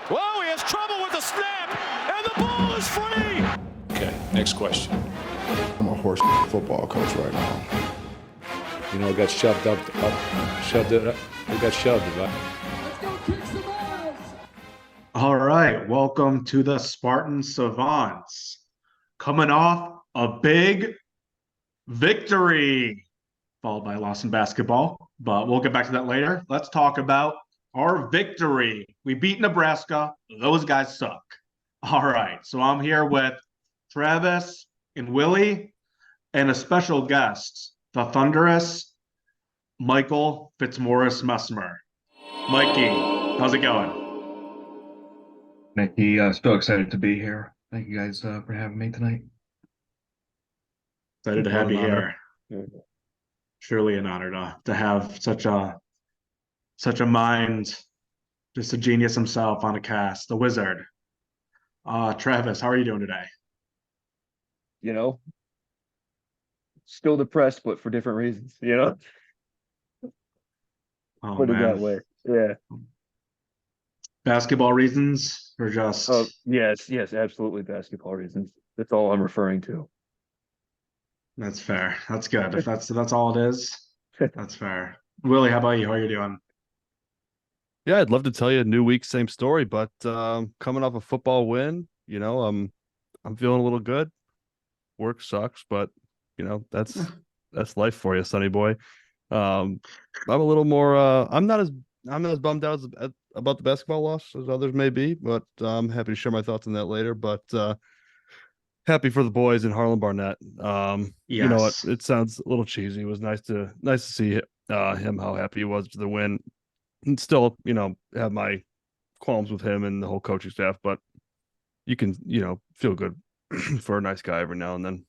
Whoa, he has trouble with the snap, and the ball is free. Okay, next question. I'm a horse football coach right now. You know, it got shoved up, shoved it up. It got shoved, right? Let's go kick some ass. All right, welcome to the Spartan Savants. Coming off a big victory, followed by a loss in basketball, but we'll get back to that later. Let's talk about our victory. We beat Nebraska. Those guys suck. All right, so I'm here with Travis and Willie and a special guest, the thunderous Michael Fitzmaurice Messemer. Mikey, how's it going? Nicky, still excited to be here. Thank you guys for having me tonight. Excited to have you here. Yeah. Surely an honor to have such a mind, just a genius himself on a cast, the wizard. Travis, how are you doing today? You know, still depressed, but for different reasons, you know, Oh put it that man, way. Yeah. basketball reasons or just? Oh, yes, absolutely. Basketball reasons. That's all I'm referring to. That's fair. That's good. If that's all it is, that's fair. Willie, how about you? How are you doing? Yeah, I'd love to tell you a new week, same story, but coming off a football win, you know, I'm feeling a little good. Work sucks, but you know, that's life for you, Sonny boy. I'm a little more I'm not as bummed out about the basketball loss as others may be, but I'm happy to share my thoughts on that later. But happy for the boys in Harlan Barnett. You know what? Yes. It sounds a little cheesy. It was nice to see him how happy he was for the win. And still, you know, have my qualms with him and the whole coaching staff, but you can, you know, feel good for a nice guy every now and then.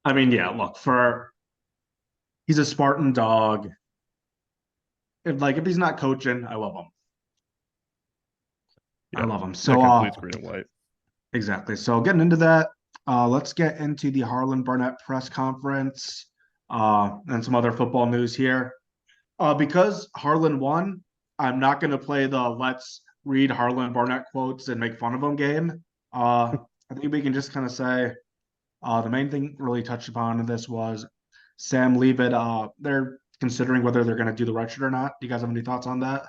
I mean, yeah, look, he's a Spartan dog. If he's not coaching, I love him. Yeah, I love him. that So completes green and white. exactly. So getting into that, let's get into the Harlan Barnett press conference and some other football news here. Because Harlan won, I'm not going to play the let's read Harlan Barnett quotes and make fun of him game. I think we can just kind of say the main thing really touched upon in this was Sam Leavitt. They're considering whether they're going to do the redshirt or not. Do you guys have any thoughts on that?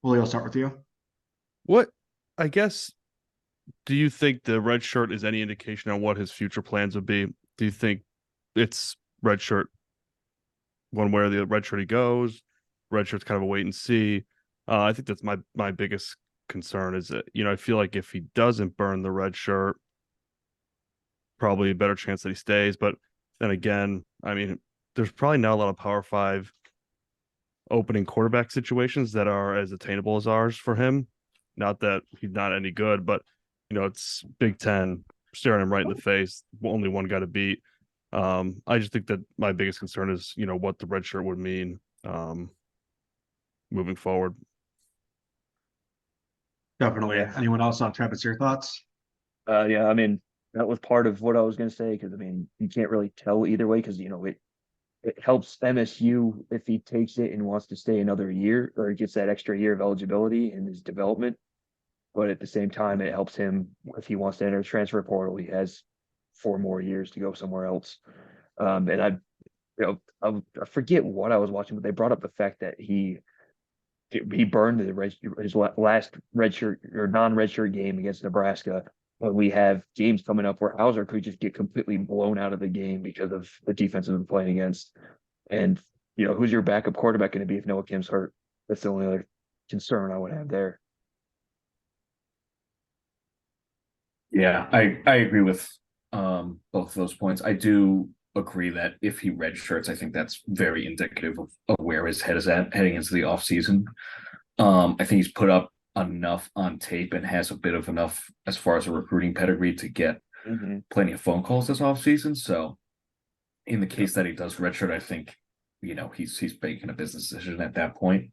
Willie, I'll start with you. What, I guess, do you think the red shirt is any indication on what his future plans would be? Do you think it's red shirt one way or the red shirt he goes? Red shirt's kind of a wait and see. I think that's my biggest concern is that, you know, I feel like if he doesn't burn the red shirt, probably a better chance that he stays. But then again, I mean, there's probably not a lot of Power 5 opening quarterback situations that are as attainable as ours for him. Not that he's not any good, but, you know, it's Big Ten staring him right in the face. Only one guy to beat. I just think that my biggest concern is, you know, what the red shirt would mean moving forward. Definitely. Yeah. Anyone else on Travis? Your thoughts? Yeah, I mean, that was part of what I was going to say, because I mean, you can't really tell either way, because, you know, it helps MSU if he takes it and wants to stay another year, or gets that extra year of eligibility in his development. But at the same time, it helps him if he wants to enter the transfer portal. He has 4 more years to go somewhere else. And I forget what I was watching, but they brought up the fact that he burned his last redshirt or non-redshirt game against Nebraska. But we have games coming up where Hauser could just get completely blown out of the game because of the defense we've been playing against. And, you know, who's your backup quarterback going to be if Noah Kim's hurt? That's the only other concern I would have there. Yeah, I agree with both of those points. I do agree that if he redshirts, I think that's very indicative of where his head is at heading into the offseason. I think he's put up enough on tape and has a bit of enough as far as a recruiting pedigree to get plenty of phone calls this offseason. So in the case that he does redshirt, I think, you know, he's making a business decision at that point.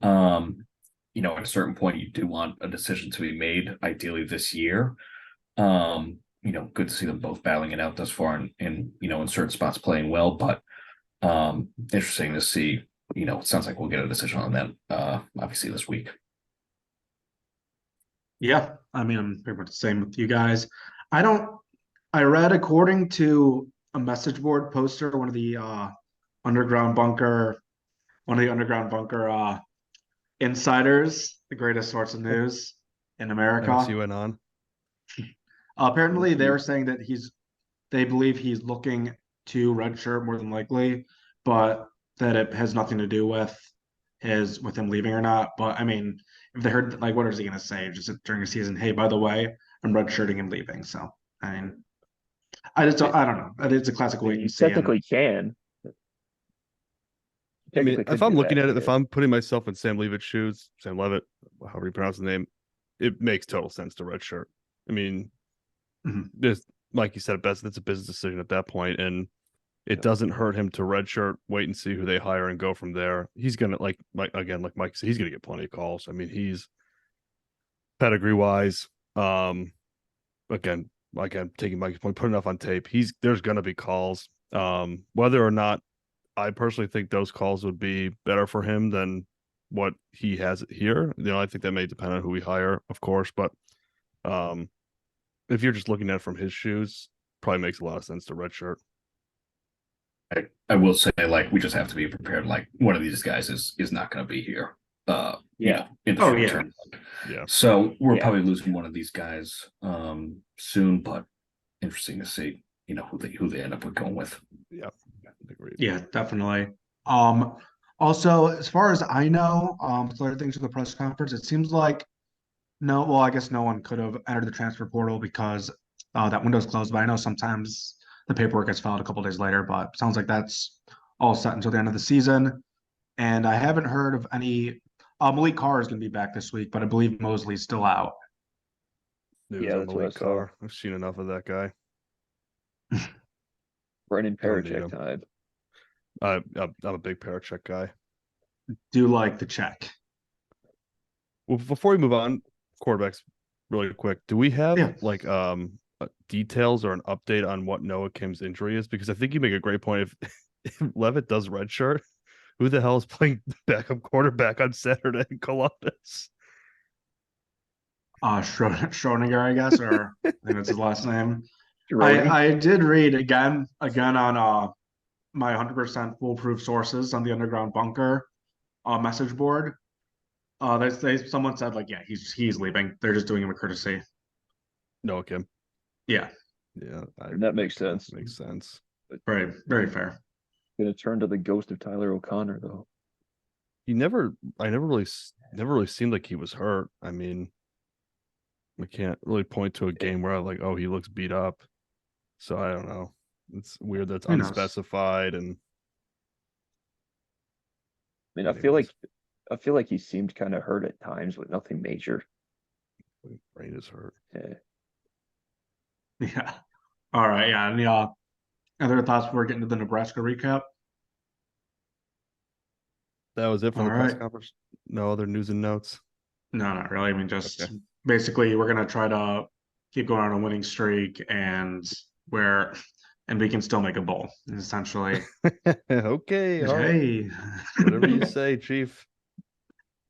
You know, at a certain point, you do want a decision to be made, ideally this year. You know, good to see them both battling it out thus far and you know, in certain spots playing well, but interesting to see, you know, it sounds like we'll get a decision on that obviously this week. Yeah, I mean, I'm pretty much the same with you guys. I don't. I read according to a message board poster, underground bunker, one of the underground bunker insiders, the greatest source of news in America. MSU went on. Apparently, they're saying that they believe he's looking to redshirt more than likely, but that it has nothing to do with him leaving or not. But I mean, if they heard like, what is he going to say just during the season? Hey, by the way, I'm redshirting and leaving. So I mean, I don't know. It's a classic wait You and see. And technically can. I mean, Technically if could I'm do looking that, at it, if yeah. I'm putting myself in Sam Leavitt's shoes, Sam Leavitt, however you pronounce the name, it makes total sense to redshirt. I mean, Mhm. this, like you said, best it's a business decision at that point, and it Yeah. doesn't hurt him to redshirt, wait and see who they hire, and go from there. He's gonna like Mike again, like Mike said, he's gonna get plenty of calls. I mean, he's pedigree wise. Again, like I'm taking Mike's point, putting enough on tape. There's gonna be calls. Whether or not I personally think those calls would be better for him than what he has here. You know, I think that may depend on who we hire, of course, but um, if you're just looking at it from his shoes, probably makes a lot of sense to redshirt. I will say, like, we just have to be prepared. Like, one of these guys is not going to be here. Yeah. In the Oh, short yeah. term. Yeah. So we're Yeah. probably losing one of these guys soon, but interesting to see, who they end up with going with. Yeah. Agreed. Yeah, definitely. Also, as far as I know, other things for the press conference, it seems like no, well, I guess no one could have entered the transfer portal because that window's closed. But I know sometimes the paperwork gets filed a couple days later, but sounds like that's all set until the end of the season. And I haven't heard of any. Malik Carr is going to be back this week, but I believe Mosley's still out. News Yeah, on that's what I Malik saw. Carr. I've seen enough of that guy. Brennan Don't need Parachek him. time. I'm a big Parachek guy. Do like the check. Well, before we move on, quarterbacks, really quick. Do we have Yeah. like details or an update on what Noah Kim's injury is? Because I think you make a great point. If Leavitt does redshirt, who the hell is playing backup quarterback on Saturday in Columbus? Schrodinger, I guess, or I think that's his last name. Girardi? I did read again on my 100% foolproof sources on the underground bunker message board. Someone said like, yeah, he's leaving. They're just doing him a courtesy. Noah Kim. Yeah, Yeah, That makes sense. makes sense. very very fair. Gonna turn to the ghost of Tyler O'Connor though. I never really seemed like he was hurt. I mean, we can't really point to a game where I like, oh, he looks beat up. So I don't know. It's weird that's Who knows? unspecified and I mean, I feel like he seemed kind of hurt at times, but nothing major. brain is hurt. Yeah. Yeah. All right. Yeah. Any other thoughts before getting to the Nebraska recap? That was it for All the press right. conference. No other news and notes. No, not really. I mean, just Okay. basically we're gonna try to keep going on a winning streak and we can still make a bowl, essentially. Okay, all right. Hey. Whatever you say, Chief.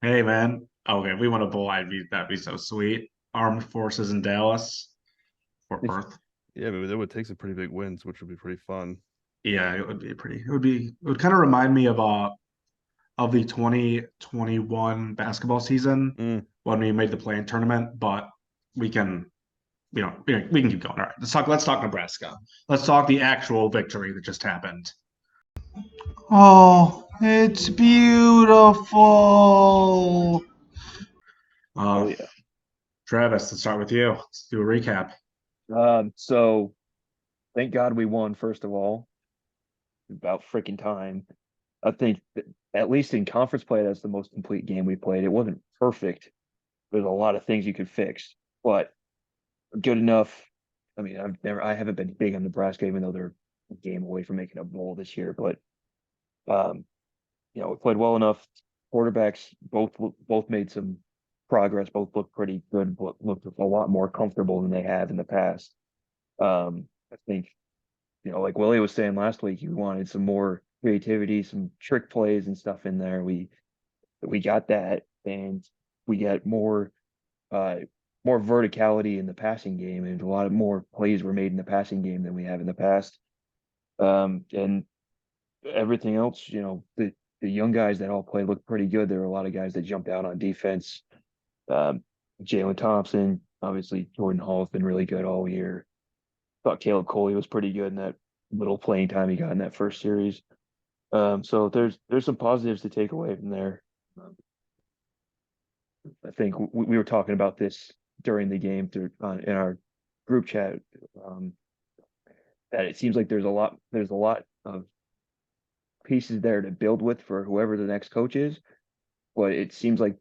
Hey man. Okay, if we won a bowl, that'd be so sweet. Armed forces in Dallas, Fort Worth. Yeah, maybe that would take some pretty big wins, which would be pretty fun. Yeah, it would kind of remind me of the 2021 basketball season when we made the play-in tournament, but we can we can keep going. All right, let's talk Nebraska. Let's talk the actual victory that just happened. Oh, it's beautiful. Oh yeah. Travis, let's start with you. Let's do a recap. So thank God we won, first of all. About freaking time. I think that at least in conference play, that's the most complete game we played. It wasn't perfect. There's a lot of things you could fix, but good enough. I mean, I haven't been big on Nebraska, even though they're a game away from making a bowl this year. But we played well enough. Quarterbacks both made some progress. Both looked pretty good. Looked a lot more comfortable than they have in the past. I think, like Willie was saying last week, he wanted some more creativity, some trick plays and stuff in there. We got that, and we got more more verticality in the passing game, and a lot of more plays were made in the passing game than we have in the past. And everything else, the young guys that all played looked pretty good. There were a lot of guys that jumped out on defense. Jalen Thompson, obviously Jordan Hall has been really good all year. Thought Caleb Coley was pretty good in that little playing time he got in that first series. So there's some positives to take away from there. I think we were talking about this during the game in our group chat, that it seems like there's a lot of pieces there to build with for whoever the next coach is, but it seems like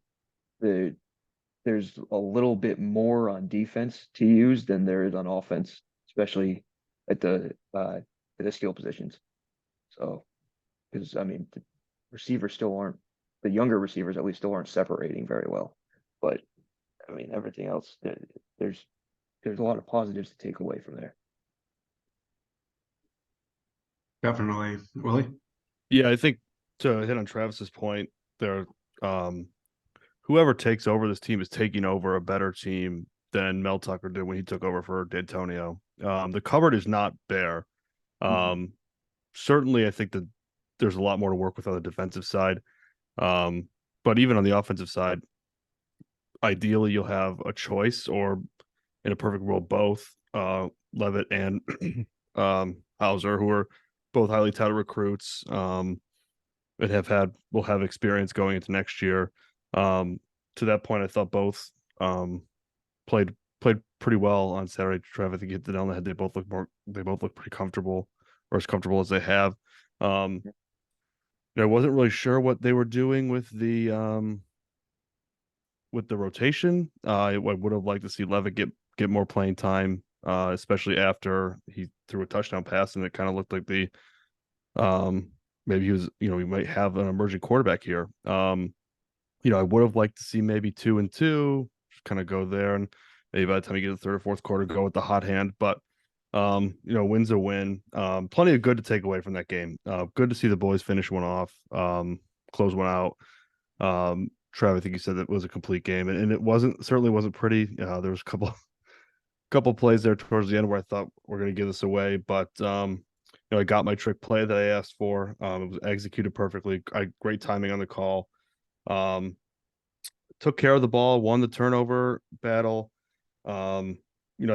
there's a little bit more on defense to use than there is on offense, especially at the skill positions. So, because I mean, the receivers still aren't, the younger receivers at least still aren't separating very well, but I mean everything else, there's a lot of positives to take away from there. Definitely. Willie? Yeah, I think to hit on Travis's point, whoever takes over this team is taking over a better team than Mel Tucker did when he took over for D'Antonio. The cupboard is not bare. Certainly, I think that there's a lot more to work with on the defensive side. But even on the offensive side, ideally you'll have a choice, or in a perfect world, both Leavitt and Hauser, who are both highly touted recruits, and will have experience going into next year. To that point, I thought both played pretty well on Saturday. Trev, I think you hit it on the head. They both look pretty comfortable, or as comfortable as they have. I wasn't really sure what they were doing with the rotation. I would have liked to see Leavitt get more playing time, especially after he threw a touchdown pass, and it kind of looked like maybe he was, we might have an emerging quarterback here. I would have liked to see maybe 2-2, just kind of go there, and maybe by the time you get to the third or fourth quarter, go with the hot hand. But win's a win. Plenty of good to take away from that game. Good to see the boys finish one off, close one out. Trav, I think you said that it was a complete game, and it certainly wasn't pretty. There was a couple plays there towards the end where I thought we're going to give this away, but I got my trick play that I asked for. It was executed perfectly. Great timing on the call. Took care of the ball, won the turnover battle. I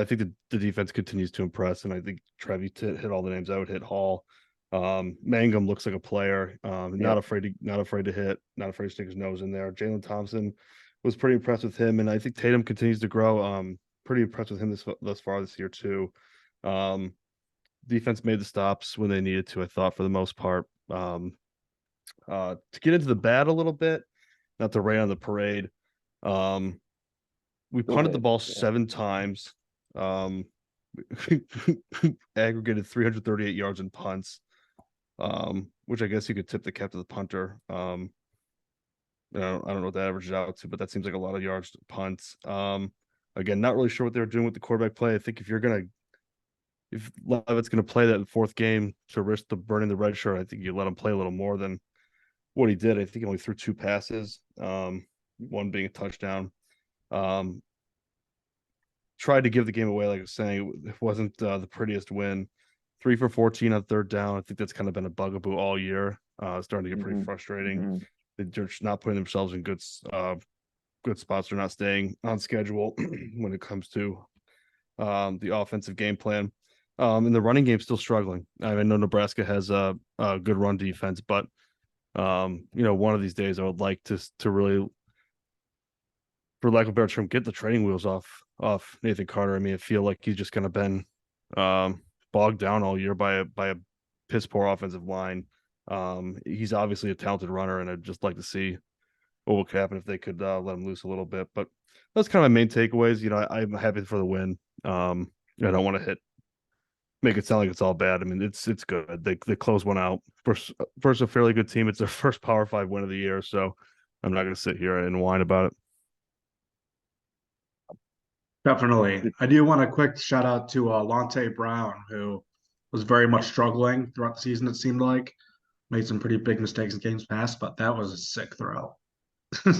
think the defense continues to impress, and I think Trev, you hit all the names I would hit. Hall, Mangum looks like a player. Not afraid to hit, not afraid to stick his nose in there. Jalen Thompson was pretty impressed with him, and I think Tatum continues to grow. Pretty impressed with him thus far this year too. Defense made the stops when they needed to, I thought, for the most part. To get into the bad a little bit, not to rain on the parade. We punted the ball 7 times. Aggregated 338 yards in punts, which I guess you could tip the cap to the punter. I don't know what that averages out to, but that seems like a lot of yards to punts. Again, not really sure what they were doing with the quarterback play. I think if Leavitt's gonna play that fourth game to risk burning the red shirt, I think you let him play a little more than what he did. I think he only threw 2 passes, one being a touchdown. Tried to give the game away, like I was saying. It wasn't the prettiest win. 3 for 14 on third down. I think that's kind of been a bugaboo all year. Starting to get pretty frustrating. They're just not putting themselves in good spots. They're not staying on schedule when it comes to the offensive game plan. And the running game's still struggling. I know Nebraska has a good run defense, but one of these days I would like to really, for lack of a better term, get the training wheels off Nathan Carter. I mean, I feel like he's just kind of been bogged down all year by a piss poor offensive line. He's obviously a talented runner, and I'd just like to see what would happen if they could let him loose a little bit. But that's kind of my main takeaways. I'm happy for the win. I don't want to make it sound like it's all bad. I mean, it's good. They close one out versus a fairly good team. It's their first Power 5 win of the year, so I'm not going to sit here and whine about it. Definitely. I do want a quick shout out to Lonte Brown, who was very much struggling throughout the season, it seemed like. Made some pretty big mistakes in games past, but that was a sick throw.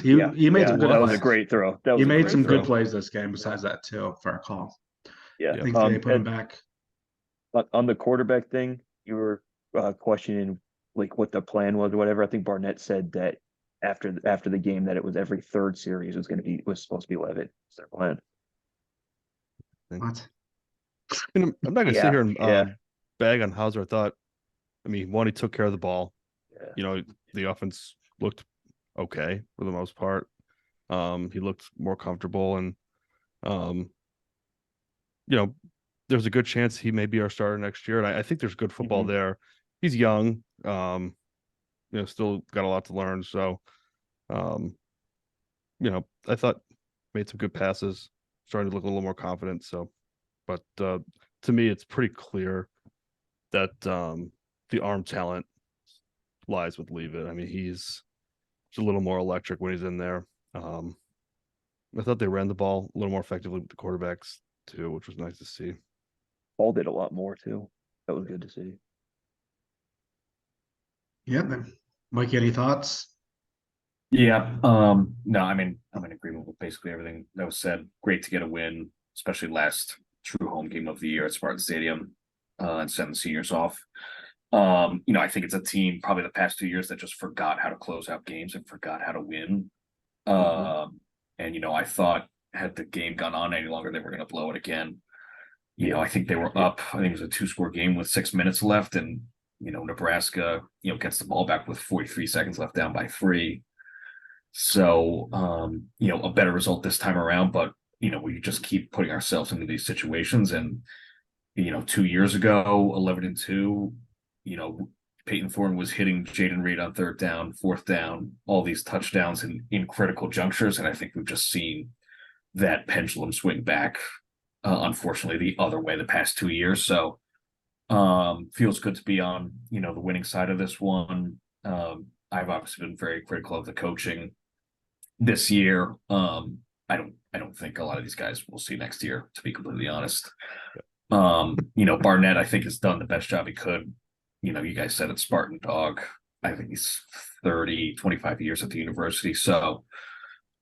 he made some good that was plays. a great throw. That was He a made great some throw. good plays this game. Besides that, too, for a call. Yeah. I think they put him back. On the quarterback thing, you were questioning like what the plan was or whatever. I think Barnett said that after the game that it was every third series was supposed to be Leavitt. It's their plan. What? I'm not gonna sit Yeah, here and yeah. bag on Hauser. I thought, I mean, one, he took care of the ball. Yeah. You know, the offense looked okay for the most part. He looked more comfortable, and you know, there's a good chance he may be our starter next year. And I think there's good football there. He's young, you know, still got a lot to learn. So, you know, I thought made some good passes, starting to look a little more confident. So, but to me, it's pretty clear that the arm talent lies with Leavitt. I mean, he's a little more electric when he's in there. I thought they ran the ball a little more effectively with the quarterbacks too, which was nice to see. Paul did a lot more too. That was good to see. Yeah, man. Mike, any thoughts? Yeah. No, I mean, I'm in agreement with basically everything that was said. Great to get a win, especially last true home game of the year at Spartan Stadium, and send the seniors off. You know, I think it's a team probably the past 2 years that just forgot how to close out games and forgot how to win. And, you know, I thought had the game gone on any longer, they were going to blow it again. You know, I think they were up. I think it was a 2-score game with 6 minutes left. And, you know, Nebraska, you know, gets the ball back with 43 seconds left, down by 3. So, you know, a better result this time around. But, you know, we just keep putting ourselves into these situations. And, you know, 2 years ago, 11-2, you know, Peyton Thorne was hitting Jaden Reed on 3rd down, 4th down, all these touchdowns in critical junctures. And I think we've just seen that pendulum swing back, unfortunately, the other way the past 2 years. So feels good to be on, you know, the winning side of this one. I've obviously been very critical of the coaching this year. I don't think a lot of these guys we'll see next year, to be completely honest. You know, Barnett, I think, has done the best job he could. You know, you guys said it's Spartan dog. I think he's 25 years at the university. So,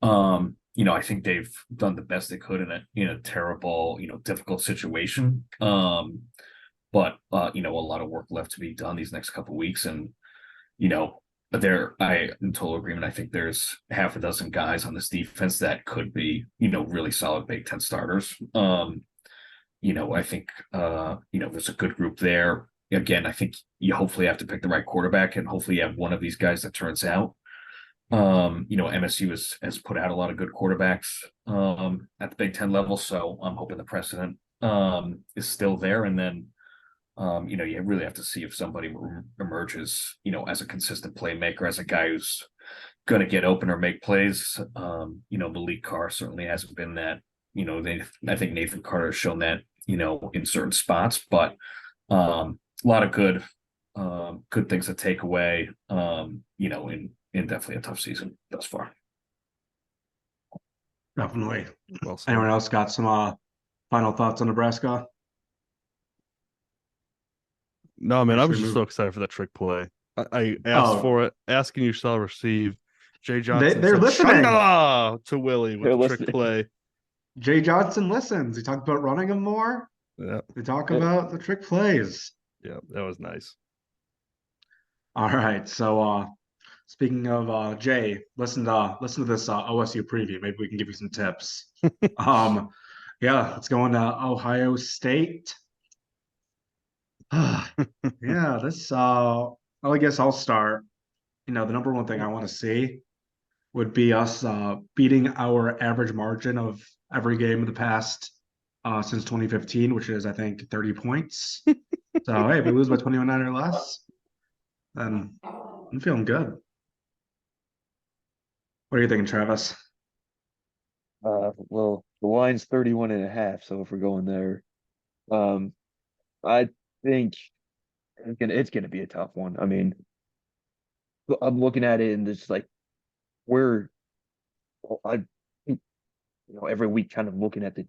you know, I think they've done the best they could in a terrible, you know, difficult situation. But you know, a lot of work left to be done these next couple of weeks. And, you know, I in total agreement. I think there's half a dozen guys on this defense that could be, you know, really solid Big Ten starters. You know, I think you know, there's a good group there. Again, I think you hopefully have to pick the right quarterback, and hopefully you have one of these guys that turns out. You know, MSU has put out a lot of good quarterbacks at the Big Ten level, so I'm hoping the precedent is still there. And then, you know, you really have to see if somebody emerges, you know, as a consistent playmaker, as a guy who's going to get open or make plays. You know, Malik Carr certainly hasn't been that. You know, I think Nathan Carter has shown that, you know, in certain spots, but a lot of good things to take away, you know, in definitely a tough season thus far. Definitely. Well said. Anyone else got some final thoughts on Nebraska? No, man, I was Should we just move- so excited for that trick play. I asked for it, asking you shall receive. Jay Johnson they're said, listening. "Shangela" to Willie with They're the trick listening. play. Jay Johnson listens. He talked about running him more. Yeah, They talk about the trick plays. yeah, that was nice. All right. So speaking of Jay, listen to this OSU preview. Maybe we can give you some tips. Yeah, let's go into Ohio State. Yeah, this well, I guess I'll start. You know, the number one thing I want to see would be us beating our average margin of every game of the past since 2015, which is I think 30 points. So hey, if we lose by 21 or less, then I'm feeling good. What are you thinking, Travis? Well, the line's 31.5, so if we're going there, I think it's gonna be a tough one. I mean, I'm looking at it and it's like I think, you know, every week kind of looking at the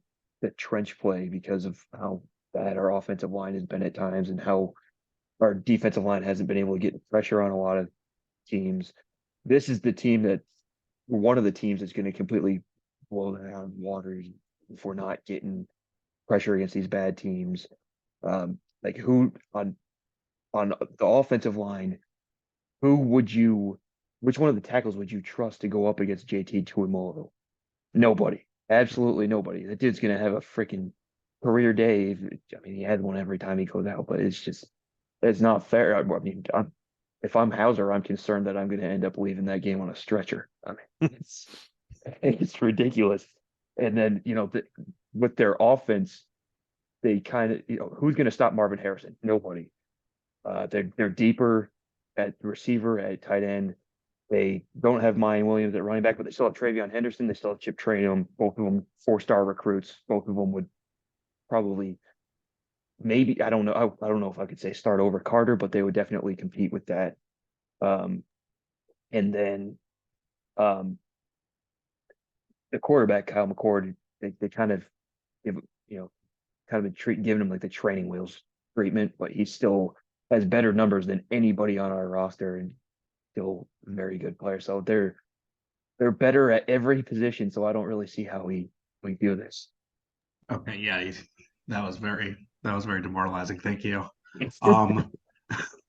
trench play because of how bad our offensive line has been at times and how our defensive line hasn't been able to get pressure on a lot of teams. This is the team that one of the teams that's going to completely blow that out of the water if we're not getting pressure against these bad teams. Like who on the offensive line, which one of the tackles would you trust to go up against JT Tuimoloau? Nobody. Absolutely nobody. That dude's going to have a freaking career day. I mean, he had one every time he goes out, but it's not fair. I mean, if I'm Hauser, I'm concerned that I'm going to end up leaving that game on a stretcher. I mean, it's ridiculous. And then, with their offense, they kind of, who's going to stop Marvin Harrison? Nobody. They're deeper at receiver, at tight end. They don't have Mayan Williams at running back, but they still have Travion Henderson. They still have Chip Trayanum. Both of them 4-star recruits. Both of them would probably, maybe, I don't know. I don't know if I could say start over Carter, but they would definitely compete with that. And then the quarterback, Kyle McCord, they kind of give, giving him like the training wheels treatment, but he still has better numbers than anybody on our roster and still a very good player. So they're better at every position. So I don't really see how we do this. Okay, yeah, that was very demoralizing. Thank you.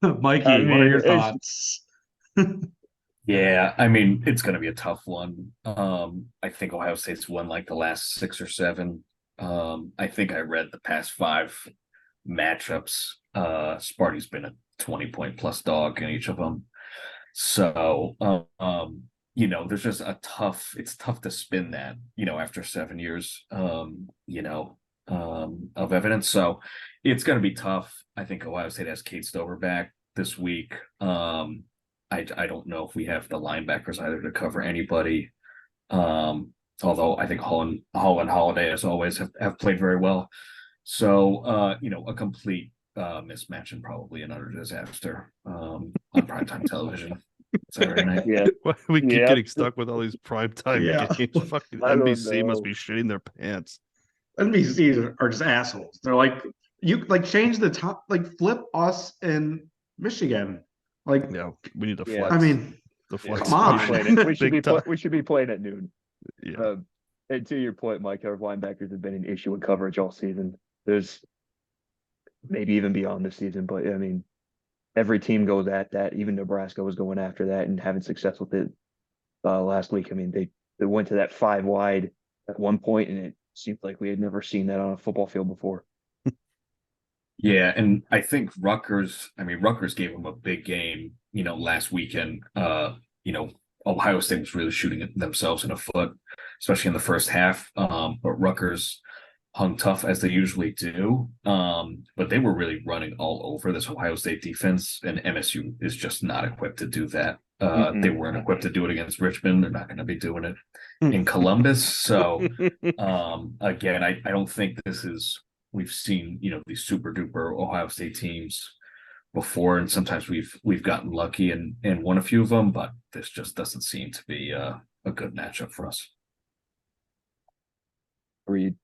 Mikey, what are your thoughts? Yeah, I mean, it's going to be a tough one. I think Ohio State's won like the last 6 or 7. I think I read the past 5 matchups. Sparty's been a 20-point plus dog in each of them. So, there's just it's tough to spin that, after 7 years, of evidence. So it's going to be tough. I think Ohio State has Kate Stover back this week. I don't know if we have the linebackers either to cover anybody. Although I think Holland Holiday, as always, have played very well. So, a complete mismatch and probably another disaster on primetime television Saturday night. Yeah, We keep getting stuck with all these primetime games. Fucking I don't NBC must know. be shitting their pants. NBC are just assholes. They're like, you like change the top, like flip us in Michigan. Like, Yeah, we need to Yeah. flex. I mean, the flex. come on. We should Big time. we should be playing at noon. Yeah. And to your point, Mike, our linebackers have been an issue in coverage all season. There's maybe even beyond this season, but I mean, every team goes at that. Even Nebraska was going after that and having success with it last week. I mean, they went to that 5 wide at one point, and it seemed like we had never seen that on a football field before. Yeah, and I think Rutgers gave them a big game, last weekend. Ohio State was really shooting themselves in the foot, especially in the first half. But Rutgers hung tough as they usually do. But they were really running all over this Ohio State defense, and MSU is just not equipped to do that. They weren't equipped to do it against Richmond. They're not going to be doing it in Columbus. So again, I don't think we've seen, these super duper Ohio State teams before, and sometimes we've gotten lucky and won a few of them, but this just doesn't seem to be a good matchup for us. Read.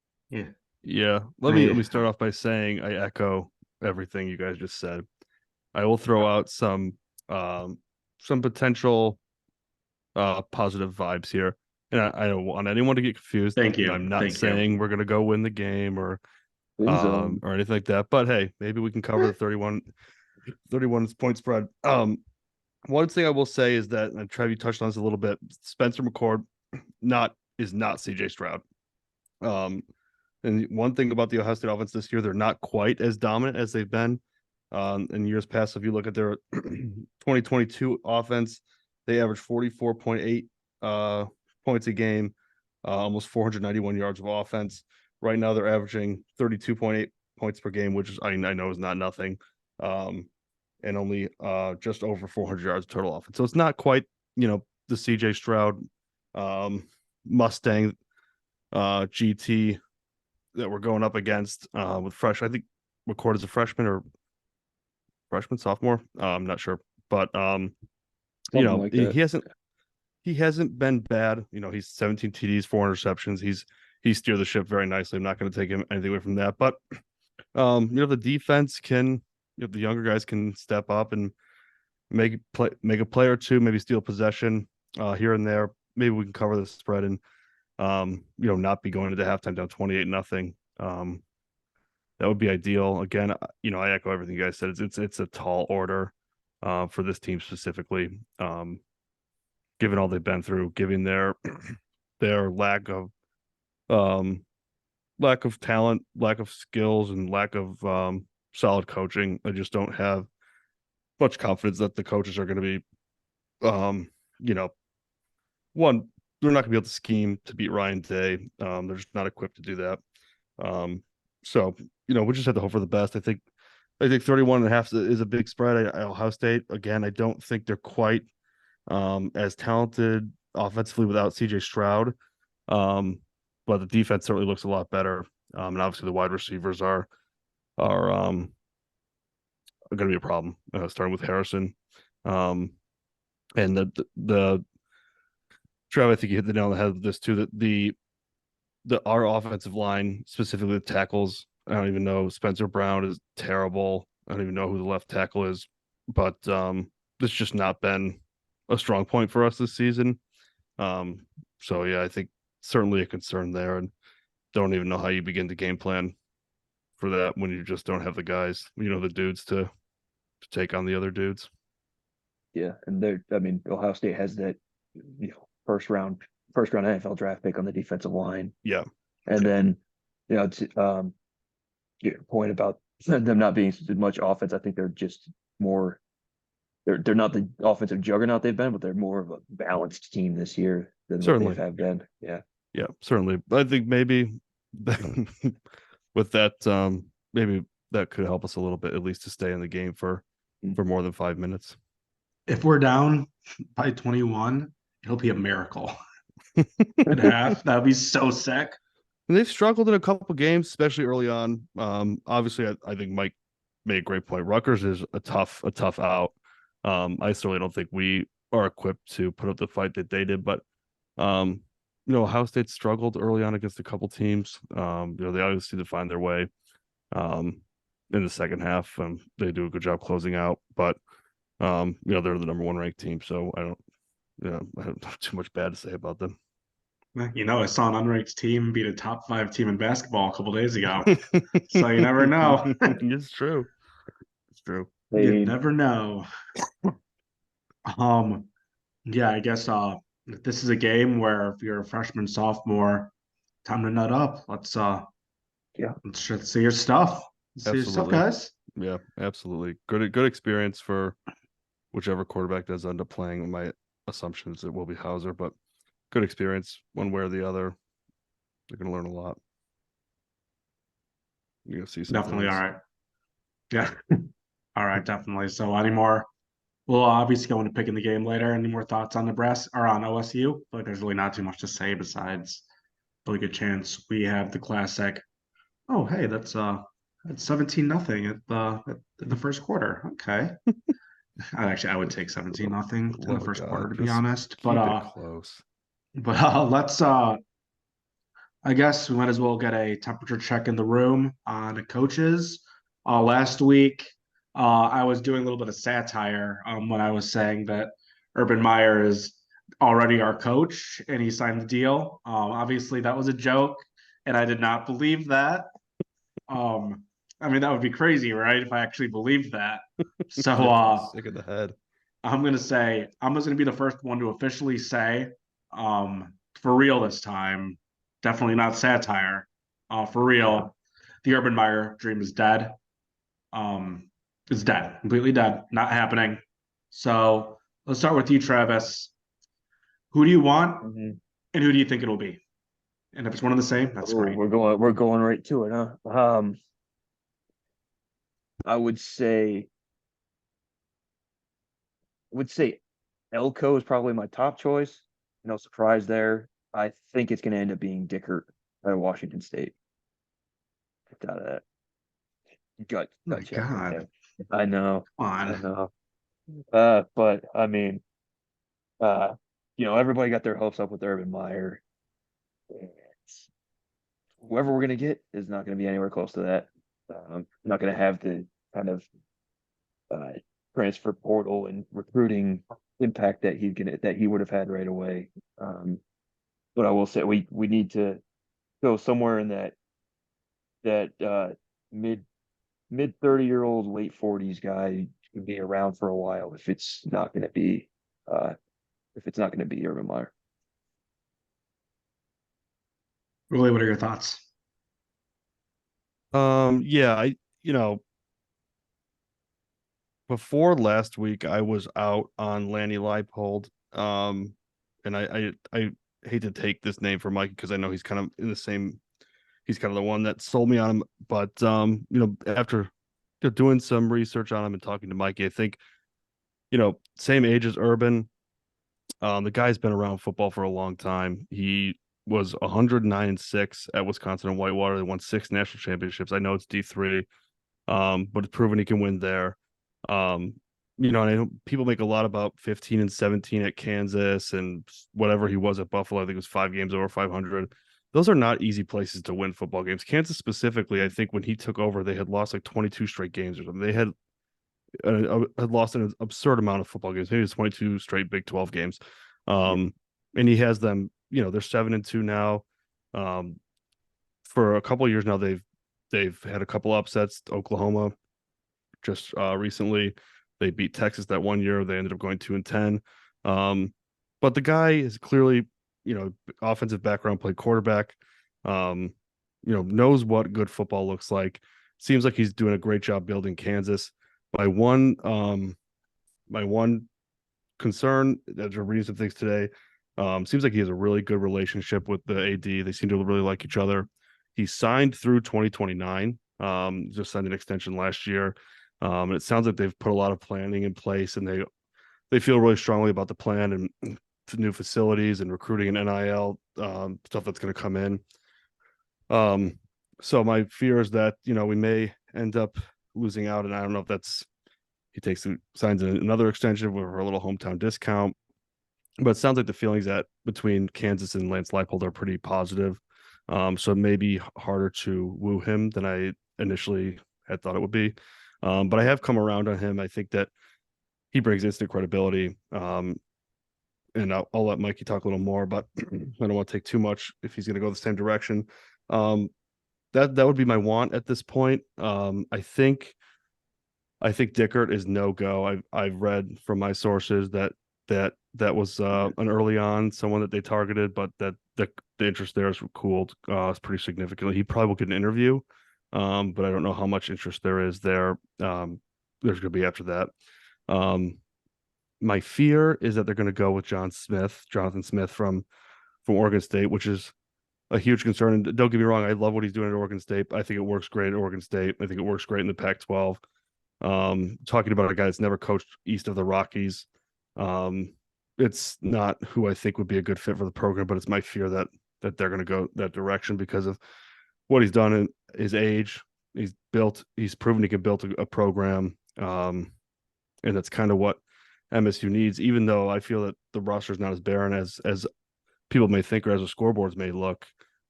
Yeah. Let me start off by saying I echo everything you guys just said. I will throw out some potential positive vibes here. And I don't want anyone to get confused. Thank you. I'm not saying we're gonna go win the game or anything like that. But hey, maybe we can cover the 31 point spread. One thing I will say is that, and Trev, you touched on this a little bit, Spencer McCord is not CJ Stroud. And one thing about the Ohio State offense this year, they're not quite as dominant as they've been in years past. If you look at their 2022 offense, they averaged 44.8 points a game, almost 491 yards of offense. Right now, they're averaging 32.8 points per game, which I know is not nothing, and only just over 400 yards total offense. So it's not quite, the CJ Stroud Mustang GT that we're going up against with fresh. I think McCord is a freshman, sophomore. I'm not sure, but Like he hasn't been bad. He's 17 TDs, 4 interceptions. He steered the ship very nicely. I'm not going to take him anything away from that, but the defense can, the younger guys can step up and make a play or two, maybe steal possession here and there. maybe we can cover the spread and not be going into halftime down 28-0. That would be ideal. Again, I echo everything you guys said. It's a tall order for this team specifically. Given all they've been through, given their lack of talent, lack of skills, and lack of solid coaching, I just don't have much confidence that the coaches are going to be, one, they're not going to be able to scheme to beat Ryan Day. They're just not equipped to do that. So we just have to hope for the best. I think 31.5 is a big spread. Ohio State, again, I don't think they're quite as talented offensively without CJ Stroud. But the defense certainly looks a lot better. And obviously the wide receivers are going to be a problem, starting with Harrison. And the Trev, I think you hit the nail on the head with this too, that our offensive line, specifically the tackles, I don't even know. Spencer Brown is terrible. I don't even know who the left tackle is, but it's just not been a strong point for us this season. So yeah, I think certainly a concern there, and don't even know how you begin to game plan for that when you just don't have the guys, the dudes to take on the other dudes. Yeah, and Ohio State has that, first round NFL draft pick on the defensive line. Yeah, and then your point about them not being much offense, I think they're just more. They're not the offensive juggernaut they've been, but they're more of a balanced team this year than certainly what they have been. Yeah, certainly. I think maybe with that, maybe that could help us a little bit, at least to stay in the game for more than 5 minutes. If we're down by 21, it'll be a miracle. At half, that would be so sick. And they've struggled in a couple games, especially early on. Obviously, I think Mike made a great point. Rutgers is a tough out. I certainly don't think we are equipped to put up the fight that they did, but Ohio State struggled early on against a couple teams. They obviously find their way in the second half, and they do a good job closing out. But they're the number 1 ranked team, so I don't have too much bad to say about them. I saw an unranked team beat a top 5 team in basketball a couple days ago. So you never know. It's true. It's true. You never know. Yeah, I guess this is a game where if you're a freshman, sophomore, time to nut up. Let's see your stuff. See your stuff, guys. Yeah, absolutely. Good experience for whichever quarterback does end up playing. My assumption is it will be Hauser, but good experience one way or the other. They're going to learn a lot. You're going to see some definitely. things. All right. Yeah. All right, definitely. So any more? We'll obviously go into picking the game later. Any more thoughts on Nebraska or on OSU? But there's really not too much to say besides really good chance we have the classic. Oh, hey, that's 17-0 at the first quarter. Okay. I would take 17-0 in the first quarter, to be honest. But close. But let's I guess we might as well get a temperature check in the room on the coaches. Last week, I was doing a little bit of satire when I was saying that Urban Meyer is already our coach and he signed the deal. Obviously, that was a joke, and I did not believe that. That would be crazy, right? If I actually believed that. So, sick of the head. I'm going to be the first one to officially say, for real this time, definitely not satire, for real, the Urban Meyer dream is dead. It's dead, completely dead, not happening. So let's start with you, Travis. Who do you want, and who do you think it'll be? And if it's one and the same, that's great. We're going right to it, huh? I would say Elko is probably my top choice. No surprise there. I think it's going to end up being Dickert at Washington State. Get out of that. Gut check. God. I know. Come on. I know. But everybody got their hopes up with Urban Meyer. Whoever we're going to get is not going to be anywhere close to that. Not going to have the kind of transfer portal and recruiting impact that he would have had right away. But I will say we need to go somewhere in that mid 30-year-old, late 40s guy can be around for a while if it's not going to be Urban Meyer. Really, what are your thoughts? Yeah, before last week, I was out on Lanny Leipold. And I hate to take this name for Mike because I know he's kind of in the same. He's kind of the one that sold me on him. But after doing some research on him and talking to Mikey, I think same age as Urban. The guy's been around football for a long time. He was 109-6 at Wisconsin and Whitewater. They won 6 national championships. I know it's D3, but it's proven he can win there. And I know people make a lot about 15-17 at Kansas and whatever he was at Buffalo. I think it was 5 games over 500. Those are not easy places to win football games. Kansas specifically, I think when he took over, they had lost like 22 straight games or something. They had lost an absurd amount of football games. Maybe it's 22 straight Big 12 games. And he has them, they're 7-2 now. For a couple of years now, they've had a couple upsets. Oklahoma just recently, they beat Texas that one year. They ended up going 2-10. But the guy is clearly, offensive background, played quarterback, knows what good football looks like. Seems like he's doing a great job building Kansas. My one concern, after reading some things today, seems like he has a really good relationship with the AD. They seem to really like each other. He signed through 2029. Just signed an extension last year. And it sounds like they've put a lot of planning in place, and they feel really strongly about the plan and new facilities and recruiting and NIL stuff that's going to come in. So my fear is that we may end up losing out, and I don't know if he signs another extension with a little hometown discount. But it sounds like the feelings that between Kansas and Lance Leipold are pretty positive. So it may be harder to woo him than I initially had thought it would be. But I have come around on him. I think that he brings instant credibility. And I'll let Mikey talk a little more, but I don't want to take too much if he's going to go the same direction. That would be my want at this point. I think Dickert is no go. I've read from my sources that was an early on someone that they targeted, but that the interest there is cooled pretty significantly. He probably will get an interview, but I don't know how much interest there is there. There's going to be after that. My fear is that they're going to go with Jonathan Smith from Oregon State, which is a huge concern. And don't get me wrong, I love what he's doing at Oregon State. I think it works great at Oregon State. I think it works great in the Pac-12. Talking about a guy that's never coached east of the Rockies. It's not who I think would be a good fit for the program, but it's my fear that they're going to go that direction because of what he's done in his age. He's proven he can build a program. And that's kind of what MSU needs, even though I feel that the roster is not as barren as people may think or as the scoreboards may look.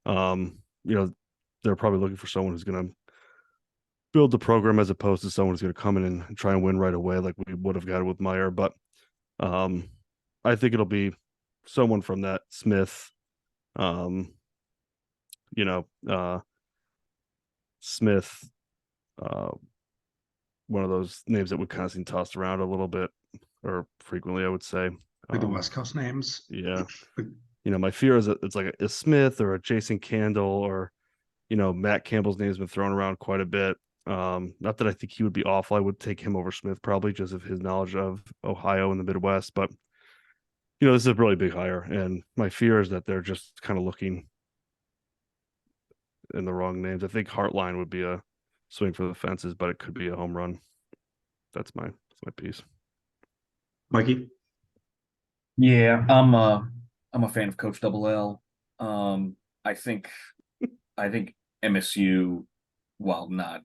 They're probably looking for someone who's going to build the program as opposed to someone who's going to come in and try and win right away like we would have got with Meyer. But I think it'll be someone from that Smith, Smith, one of those names that we kind of seen tossed around a little bit or frequently, I would say. Like the West Coast names. Yeah. My fear is that it's like a Smith or a Jason Candle or, Matt Campbell's name has been thrown around quite a bit. Not that I think he would be awful. I would take him over Smith probably just of his knowledge of Ohio and the Midwest. But, this is a really big hire. And my fear is that they're just kind of looking in the wrong names. I think Hartline would be a swing for the fences, but it could be a home run. That's my piece. Mikey? Yeah, I'm a fan of Coach Double L. I think MSU, while not,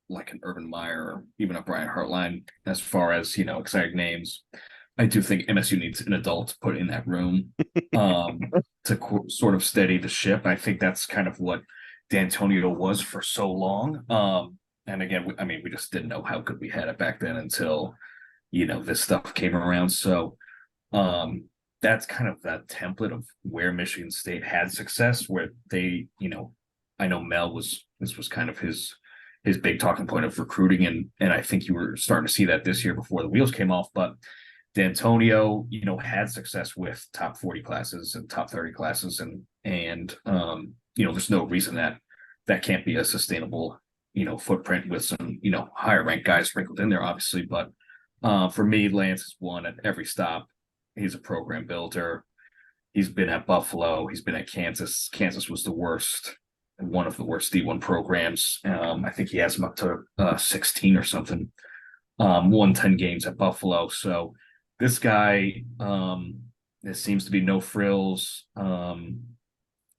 like an Urban Meyer or even a Brian Hartline, as far as, exciting names, I do think MSU needs an adult to put in that room to sort of steady the ship. I think that's kind of what D'Antonio was for so long. And again, we just didn't know how good we had it back then until this stuff came around. So that's kind of that template of where Michigan State had success, where they, I know this was kind of his big talking point of recruiting, and I think you were starting to see that this year before the wheels came off. But D'Antonio, had success with top 40 classes and top 30 classes, and there's no reason that can't be a sustainable, footprint with some, higher ranked guys sprinkled in there, obviously. But for me, Lance has won at every stop. He's a program builder. He's been at Buffalo. He's been at Kansas. Kansas was one of the worst D1 programs. I think he has him up to 16 or something. Won 10 games at Buffalo. So this guy, there seems to be no frills, no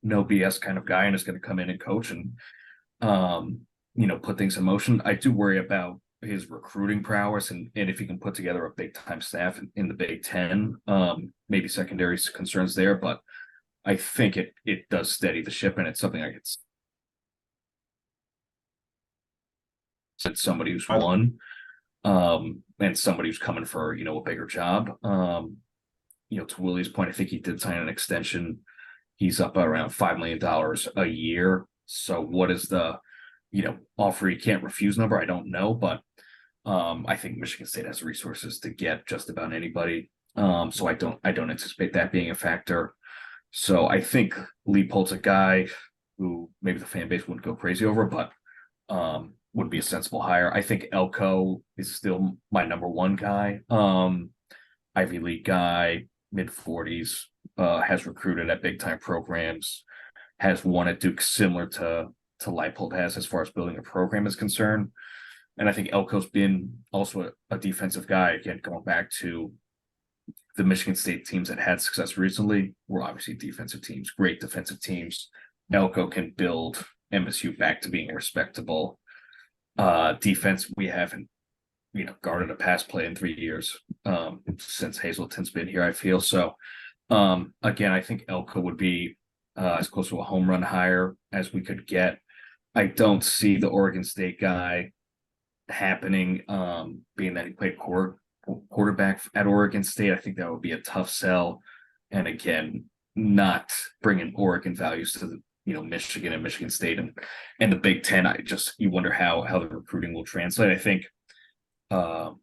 BS kind of guy, and is going to come in and coach and, put things in motion. I do worry about his recruiting prowess and if he can put together a big time staff in the Big Ten. Maybe secondary concerns there, but I think it does steady the ship, and it's something I could said somebody who's won, and somebody who's coming for a bigger job. To Willie's point, I think he did sign an extension. He's up around $5 million a year. So what is the offer he can't refuse number? I don't know, but I think Michigan State has resources to get just about anybody. So I don't anticipate that being a factor. So I think Leipold's a guy who maybe the fan base wouldn't go crazy over, but would be a sensible hire. I think Elko is still my number one guy. Ivy League guy, mid-40s, has recruited at big time programs, has won at Duke similar to Leipold has as far as building a program is concerned. And I think Elko's been also a defensive guy. Again, going back to the Michigan State teams that had success recently were obviously defensive teams, great defensive teams. Elko can build MSU back to being a respectable defense. We haven't, guarded a pass play in 3 years since Hazelton's been here, I feel. So, again, I think Elko would be as close to a home run hire as we could get. I don't see the Oregon State guy happening, being that he played quarterback at Oregon State. I think that would be a tough sell. And again, not bringing Oregon values to the, Michigan and Michigan State and the Big Ten. You wonder how the recruiting will translate. I think the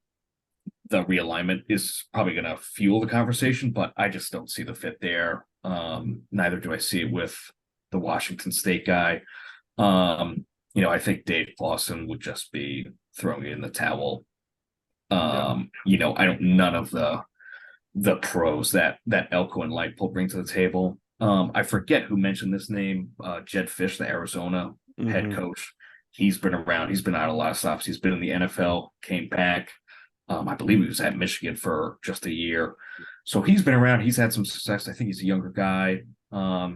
realignment is probably going to fuel the conversation, but I just don't see the fit there. Neither do I see it with the Washington State guy. I think Dave Clawson would just be throwing in the towel. None of the pros that Elko and Leipold bring to the table. I forget who mentioned this name, Jed Fish, the Arizona head coach. He's been around. He's been out a lot of stops. He's been in the NFL, came back. I believe he was at Michigan for just a year. So he's been around. He's had some success. I think he's a younger guy.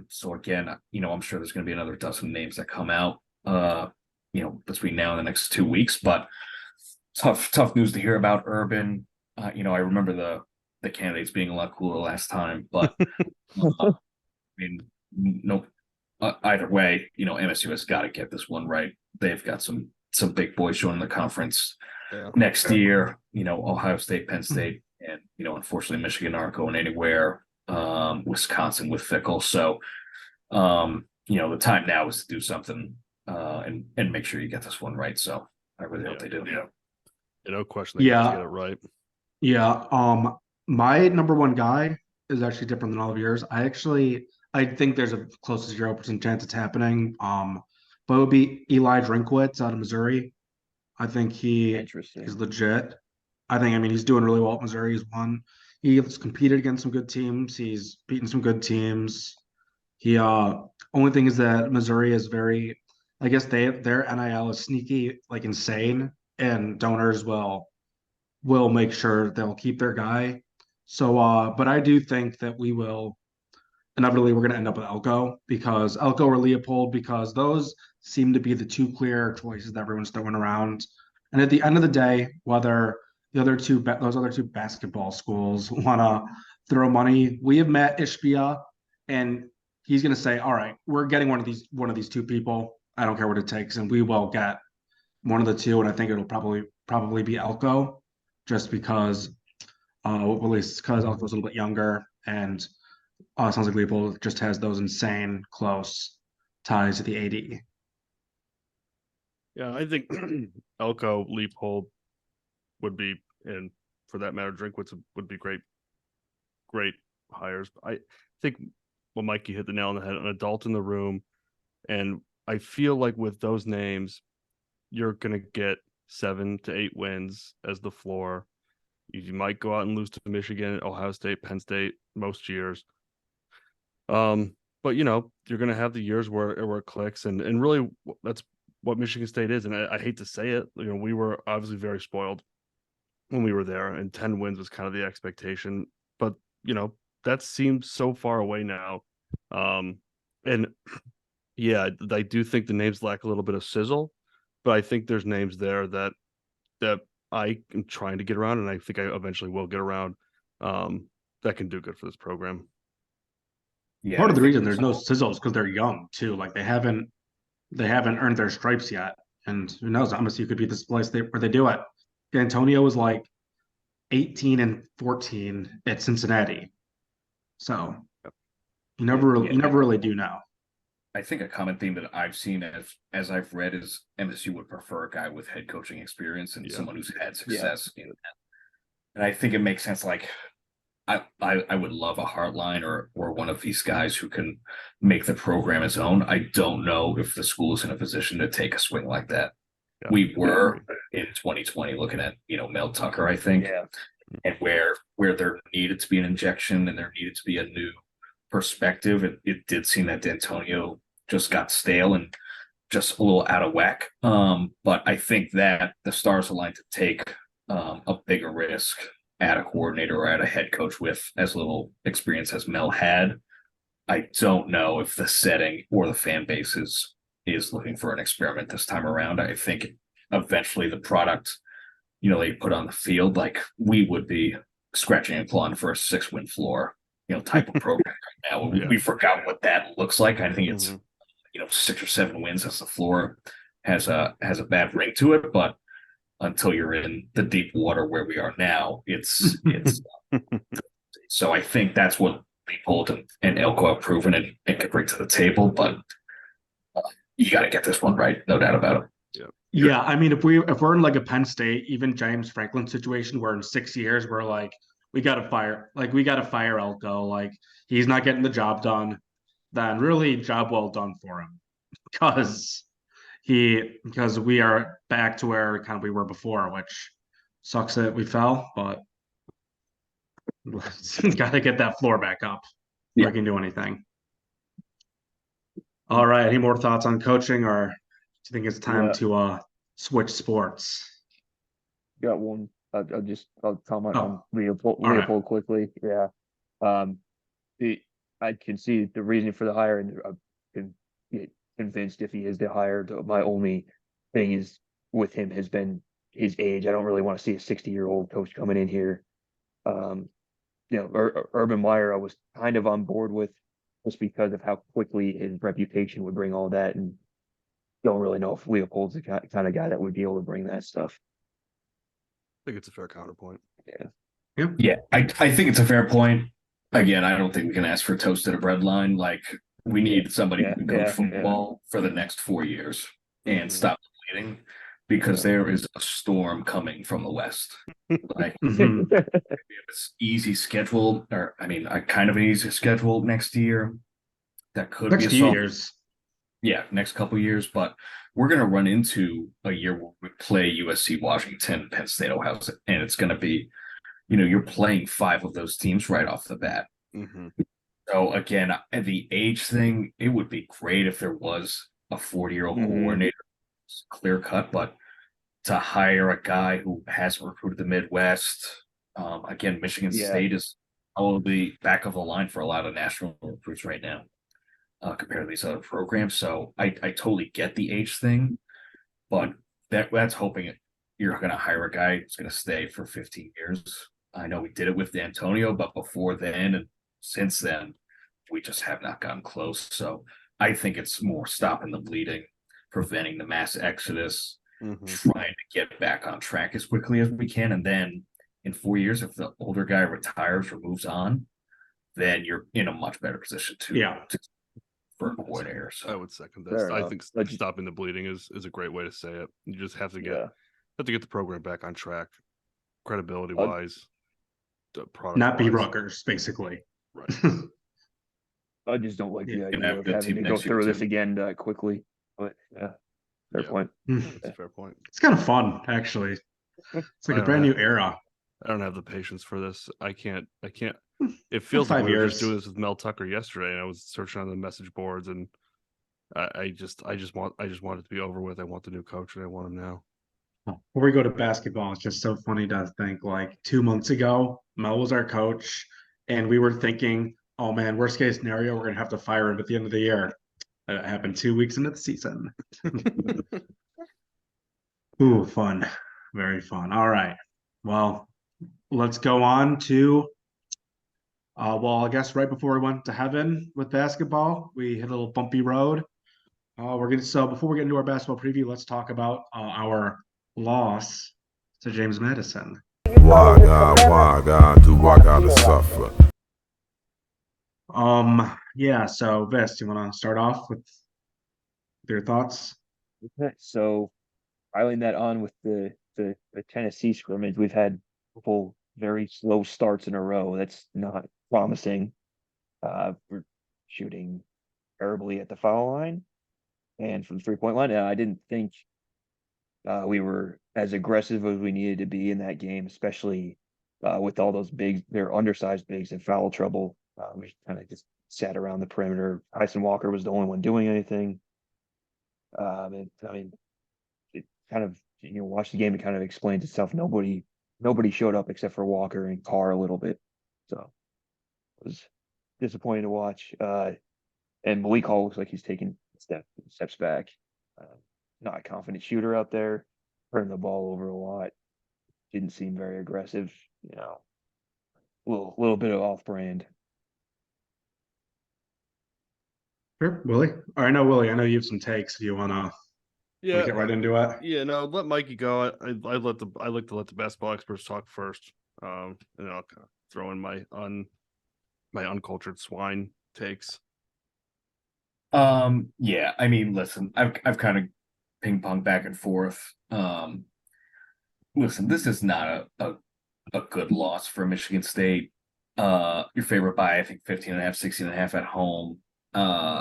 So again, I'm sure there's going to be another dozen names that come out, between now and the next 2 weeks. But tough news to hear about Urban. I remember the candidates being a lot cooler last time, but either way, MSU has got to get this one right. They've got some big boys joining the conference next year. Ohio State, Penn State, and unfortunately Michigan aren't going anywhere. Wisconsin with Fickle. So the time now is to do something and make sure you get this one right. So I really hope they do. Yeah. No question. They got to get it right. Yeah. My number one guy is actually different than all of yours. I think there's a close to 0% chance it's happening. But it would be Eli Drinkwitz out of Missouri. I think he is legit. He's doing really well at Missouri. He's won. He's competed against some good teams. He's beaten some good teams. Only thing is that Missouri is very, I guess their NIL is sneaky, like insane, and donors will make sure they'll keep their guy. So, but I do think that we're going to end up with Elko or Leopold, because those seem to be the two clear choices that everyone's throwing around. And at the end of the day, whether those other two basketball schools want to throw money, we have met Ishbia, and he's going to say, all right, we're getting one of these two people. I don't care what it takes. And we will get one of the two. And I think it'll probably be Elko. just because, at least because Elko's a little bit younger, and it sounds like Leopold just has those insane close ties to the AD. Yeah, I think Elko, Leapold would be, and for that matter, Drinkwitz would be great hires. I think Mikey hit the nail on the head, an adult in the room. And I feel like with those names, you're going to get 7 to 8 wins as the floor. You might go out and lose to Michigan, Ohio State, Penn State most years. But you're going to have the years where it clicks, and really that's what Michigan State is. And I hate to say it, we were obviously very spoiled when we were there, and 10 wins was kind of the expectation. But that seems so far away now. And yeah, I do think the names lack a little bit of sizzle, but I think there's names there that I am trying to get around, and I think I eventually will get around, that can do good for this program. Yeah, Part of the reason there's no sizzles because they're young too. Like they haven't earned their stripes yet. And who knows, MSU could be this place where they do it. Antonio was like 18-14 at Cincinnati. So you never really do know. I think a common theme that I've seen as I've read is MSU would prefer a guy with head coaching experience and someone who's had success in that. And I think it makes sense. Like I would love a Hartline or one of these guys who can make the program his own. I don't know if the school is in a position to take a swing like that. Yeah. We were in 2020 looking at Mel Tucker, I think, and where there needed to be an injection and there needed to be a new perspective. It did seem that D'Antonio just got stale and just a little out of whack. But I think that the stars aligned to take a bigger risk at a coordinator or at a head coach with as little experience as Mel had. I don't know if the setting or the fan base is looking for an experiment this time around. I think eventually the product, they put on the field, like we would be scratching and clawing for a 6-win floor, type of program right now. We forgot what that looks like. I think it's 6 or 7 wins as the floor has a bad ring to it, but until you're in the deep water where we are now, it's so I think that's what Leopold and Elko have proven and can bring to the table, but you got to get this one right, no doubt about it. Yeah, I mean, if we're in like a Penn State, even James Franklin situation, where in 6 years we're like, we got to fire Elko, like he's not getting the job done, then really job well done for him, because we are back to where kind of we were before, which sucks that we fell, but got to get that floor back up. Yeah. We can do anything. All right. Any more thoughts on coaching, or do you think it's time to switch sports? Got one. I'll comment on Leopold quickly. Yeah. I can see the reason for the hire, and I can get convinced if he is the hire. My only thing is with him has been his age. I don't really want to see a 60-year-old coach coming in here. Urban Meyer, I was kind of on board with, just because of how quickly his reputation would bring all that, and don't really know if Leopold's the kind of guy that would be able to bring that stuff. I think it's a fair counterpoint. Yeah. I think it's a fair point. Again, I don't think we can ask for toast at a bread line. Like, we need somebody who can coach football for the next 4 years and stop bleeding, because there is a storm coming from the West. Like, we have this easy schedule, or a kind of an easy schedule next year. That could be a few years. Yeah, next couple years, but we're going to run into a year where we play USC, Washington, Penn State, Ohio State, and it's going to be, you're playing 5 of those teams right off the bat. Mm-hmm. So again, the age thing, it would be great if there was a 40-year-old coordinator, clear cut, but to hire a guy who hasn't recruited the Midwest, again, Michigan State is probably back of the line for a lot of national recruits right now, compared to these other programs. So I totally get the age thing, but that's hoping you're going to hire a guy who's going to stay for 15 years. I know we did it with D'Antonio, but before then and since then, we just have not gotten close. So I think it's more stopping the bleeding, preventing the mass exodus, trying to get back on track as quickly as we can. And then in 4 years, if the older guy retires or moves on, then you're in a much better position for a coordinator. I So would second Fair this. I enough. think But stopping the bleeding is a great way to say it. You just have to get the program back on track, credibility wise, product Not be wise. Rutgers, basically. Right. I just don't like Yeah. the Gonna idea have a of good having team to go next year, through this too. again that quickly. But fair point. That's a fair point. It's kind of fun, actually. It's like I a don't brand have- new era. I don't have the patience for this. I can't. Hmm. It feels like 5 we were just years. doing this with Mel Tucker yesterday, and I was searching on the message boards, and I just want it to be over with. I want the new coach, and I want him now. Before we go to basketball, it's just so funny to think like 2 months ago, Mel was our coach, and we were thinking, oh man, worst case scenario, we're gonna have to fire him at the end of the year. That happened 2 weeks into the season. Ooh, fun. Very fun. All right. Well, let's go on to I guess right before we went to heaven with basketball, we hit a little bumpy road. So before we get into our basketball preview, let's talk about our loss to James Madison. Why God, do I gotta suffer? Yeah, so Vis, you want to start off with your thoughts? Okay, so piling that on with the Tennessee scrimmage, we've had a couple very slow starts in a row. That's not promising. We're shooting terribly at the foul line and from the 3-point line. I didn't think we were as aggressive as we needed to be in that game, especially with all those bigs, they're undersized bigs in foul trouble. We kind of just sat around the perimeter. Tyson Walker was the only one doing anything. It kind of, watch the game. It kind of explains itself. Nobody showed up except for Walker and Carr a little bit. So it was disappointing to watch. And Malik Hall looks like he's taking steps back. Not a confident shooter out there, turning the ball over a lot. Didn't seem very aggressive. Little bit of off brand. Sure, Willie. All right, no, Willie. I know you have some takes. Do you want to get right into it? Yeah, no, let Mikey go. I like to let the basketball experts talk first. And I'll kind of throw in my uncultured swine takes. Yeah, I mean, listen, I've kind of ping pong back and forth. Listen, this is not a good loss for Michigan State. Your favorite by, I think, 15.5, 16.5 at home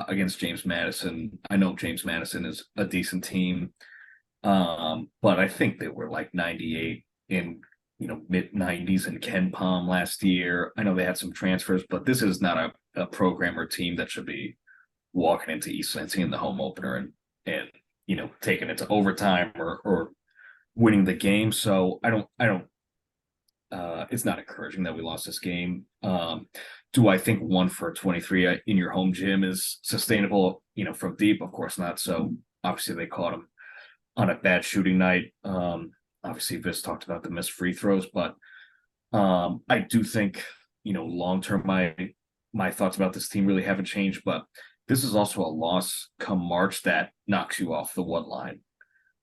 against James Madison. I know James Madison is a decent team, but I think they were like 98 in mid 90s in Ken Palm last year. I know they had some transfers, but this is not a program or team that should be walking into East Lansing in the home opener and taking it to overtime or winning the game. So I don't it's not encouraging that we lost this game. Do I think 1 for 23 in your home gym is sustainable, from deep? Of course not. So obviously they caught him on a bad shooting night. Obviously Vis talked about the missed free throws, but I do think, long term my thoughts about this team really haven't changed, but this is also a loss come March that knocks you off the what line,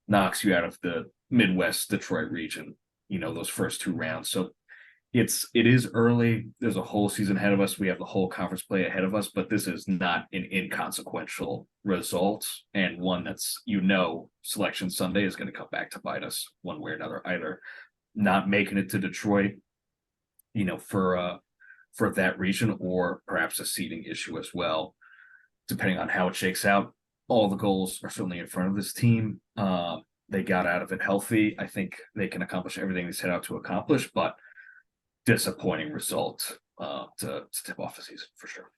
knocks you out of the Midwest Detroit region, those first 2 rounds. So it is early. There's a whole season ahead of us. We have the whole conference play ahead of us, but this is not an inconsequential result, and one that's, Selection Sunday is going to come back to bite us one way or another, either not making it to Detroit, for that region, or perhaps a seeding issue as well, depending on how it shakes out. All the goals are certainly in front of this team. They got out of it healthy. I think they can accomplish everything they set out to accomplish, but disappointing result to tip off the season for sure.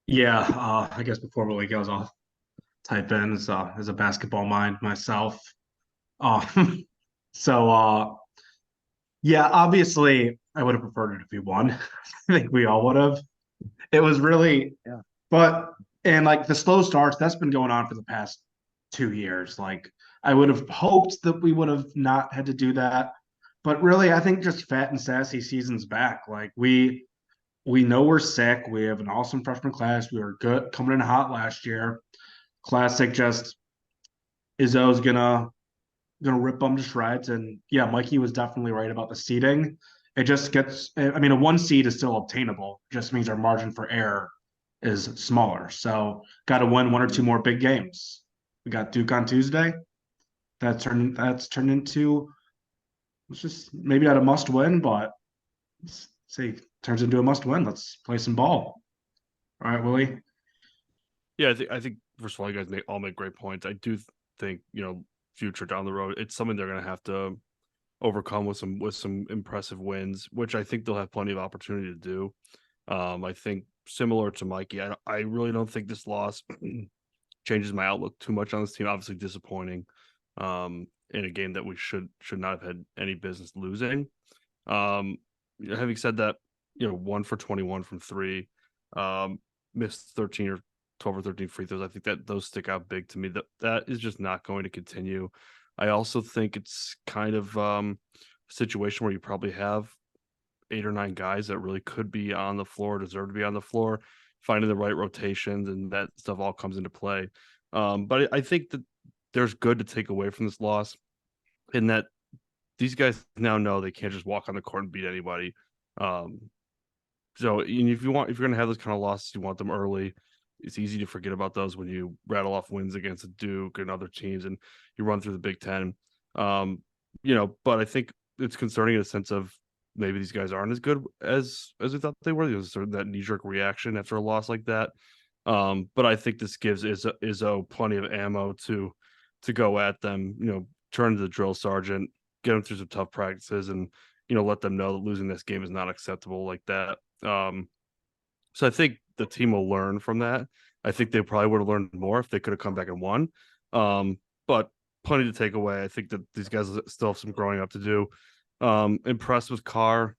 Yeah, I guess before Willie goes, I'll type in as a basketball mind myself. Yeah, obviously I would have preferred it if we won. I think we all would have. It was really, and like the slow starts, that's been going on for the past 2 years. Like I would have hoped that we would have not had to do that. But really, I think just fat and sassy season's back. Like we know we're sick. We have an awesome freshman class. We were good coming in hot last year. Classic just Izzo's gonna gonna rip them to shreds. And yeah, Mikey was definitely right about the seeding. It just gets, I mean, a 1 seed is still obtainable. Just means our margin for error is smaller. So got to win 1 or 2 more big games. We got Duke on Tuesday. That's turned into, it's just maybe not a must win, but let's say turns into a must win. Let's play some ball. All right, Willie. Yeah, I think first of all, you guys all make great points. I do think, future down the road, it's something they're going to have to overcome with some impressive wins, which I think they'll have plenty of opportunity to do. I think similar to Mikey, I really don't think this loss changes my outlook too much on this team. Obviously disappointing in a game that we should not have had any business losing. Having said that, 1 for 21 from 3, missed 13 or 12 or 13 free throws. I think that those stick out big to me. That is just not going to continue. I also think it's kind of a situation where you probably have 8 or 9 guys that really could be on the floor, deserve to be on the floor, finding the right rotations, and that stuff all comes into play. But I think that there's good to take away from this loss in that these guys now know they can't just walk on the court and beat anybody. So if you're going to have those kind of losses, you want them early. It's easy to forget about those when you rattle off wins against Duke and other teams and you run through the Big Ten. But I think it's concerning in a sense of maybe these guys aren't as good as we thought they were. There's sort of that knee-jerk reaction after a loss like that. But I think this gives Izzo plenty of ammo to go at them, turn to the drill sergeant, get them through some tough practices and, let them know that losing this game is not acceptable like that. So I think the team will learn from that. I think they probably would have learned more if they could have come back and won. But plenty to take away. I think that these guys still have some growing up to do. Impressed with Carr.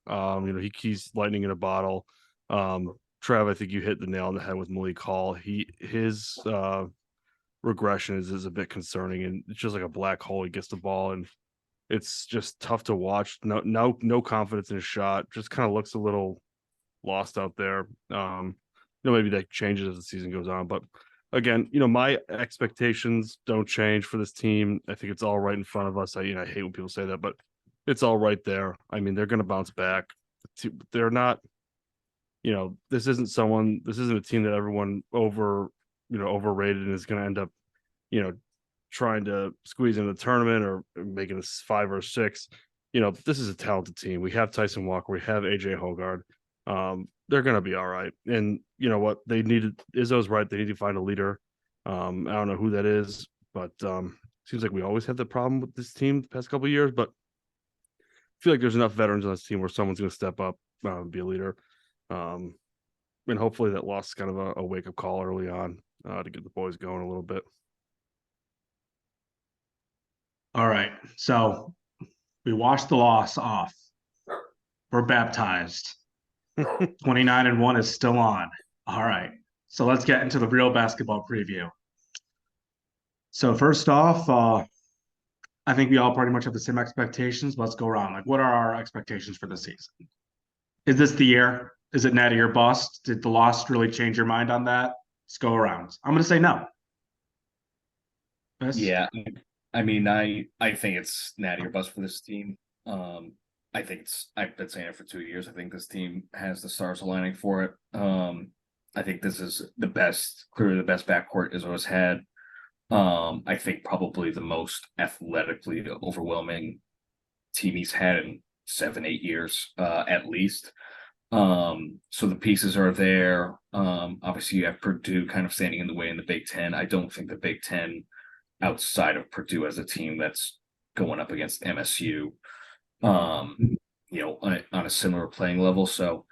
He's lightning in a bottle. Trev, I think you hit the nail on the head with Malik Hall. His regression is a bit concerning, and it's just like a black hole. He gets the ball, and it's just tough to watch. No confidence in his shot. Just kind of looks a little lost out there. Maybe that changes as the season goes on, but again, my expectations don't change for this team. I think it's all right in front of us. I hate when people say that, but it's all right there. I mean, they're going to bounce back. They're not, this isn't a team that everyone overrated and is going to end up, trying to squeeze in the tournament or making a 5 or 6. This is a talented team. We have Tyson Walker. We have AJ Hogard. They're going to be all right. And you know what? Izzo's right. They need to find a leader. I don't know who that is, but seems like we always have the problem with this team the past couple of years, but I feel like there's enough veterans on this team where someone's going to step up and be a leader. And hopefully that loss is kind of a wake-up call early on to get the boys going a little bit. All right. So we washed the loss off. We're baptized. 29-1 is still on. All right. So let's get into the real basketball preview. So first off, I think we all pretty much have the same expectations. Let's go around. Like, what are our expectations for the season? Is this the year? Is it natty or bust? Did the loss really change your mind on that? Let's go around. I'm going to say no. Best? Yeah. I mean, I think it's natty or bust for this team. I've been saying it for 2 years. I think this team has the stars aligning for it. I think this is clearly the best backcourt Izzo's had. I think probably the most athletically overwhelming team he's had in 7-8 years, at least. So the pieces are there. Obviously you have Purdue kind of standing in the way in the Big Ten. I don't think the Big Ten outside of Purdue as a team that's going up against MSU, on a similar playing level. So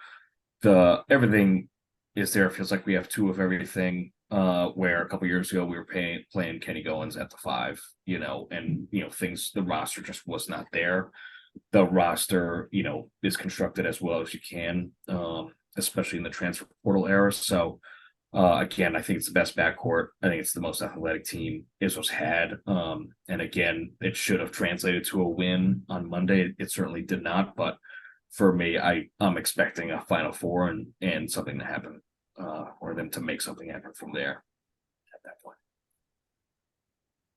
everything is there. It feels like we have 2 of everything. Where a couple years ago we were playing Kenny Goins at the 5, and the roster just was not there. The roster, is constructed as well as you can, especially in the transfer portal era. So again, I think it's the best backcourt. I think it's the most athletic team Izzo's had. And again, it should have translated to a win on Monday. It certainly did not, but for me, I'm expecting a Final Four and something to happen. Or them to make something happen from there at that point.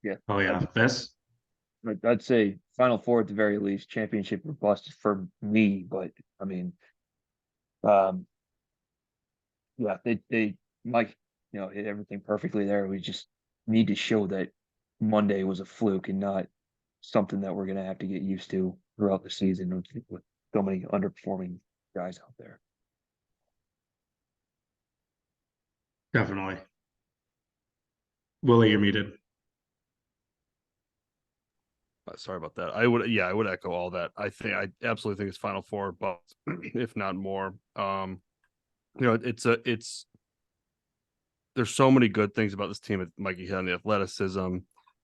Yeah. Oh yeah, this. I'd say Final Four at the very least, championship or bust for me. But I mean, um, yeah, they Mike, hit everything perfectly there. We just need to show that Monday was a fluke and not something that we're gonna have to get used to throughout the season with so many underperforming guys out there. Definitely. Willie, you're muted. Sorry about that. I would echo all that. I absolutely think it's Final Four, but if not more. It's there's so many good things about this team. Mikey hit on the athleticism,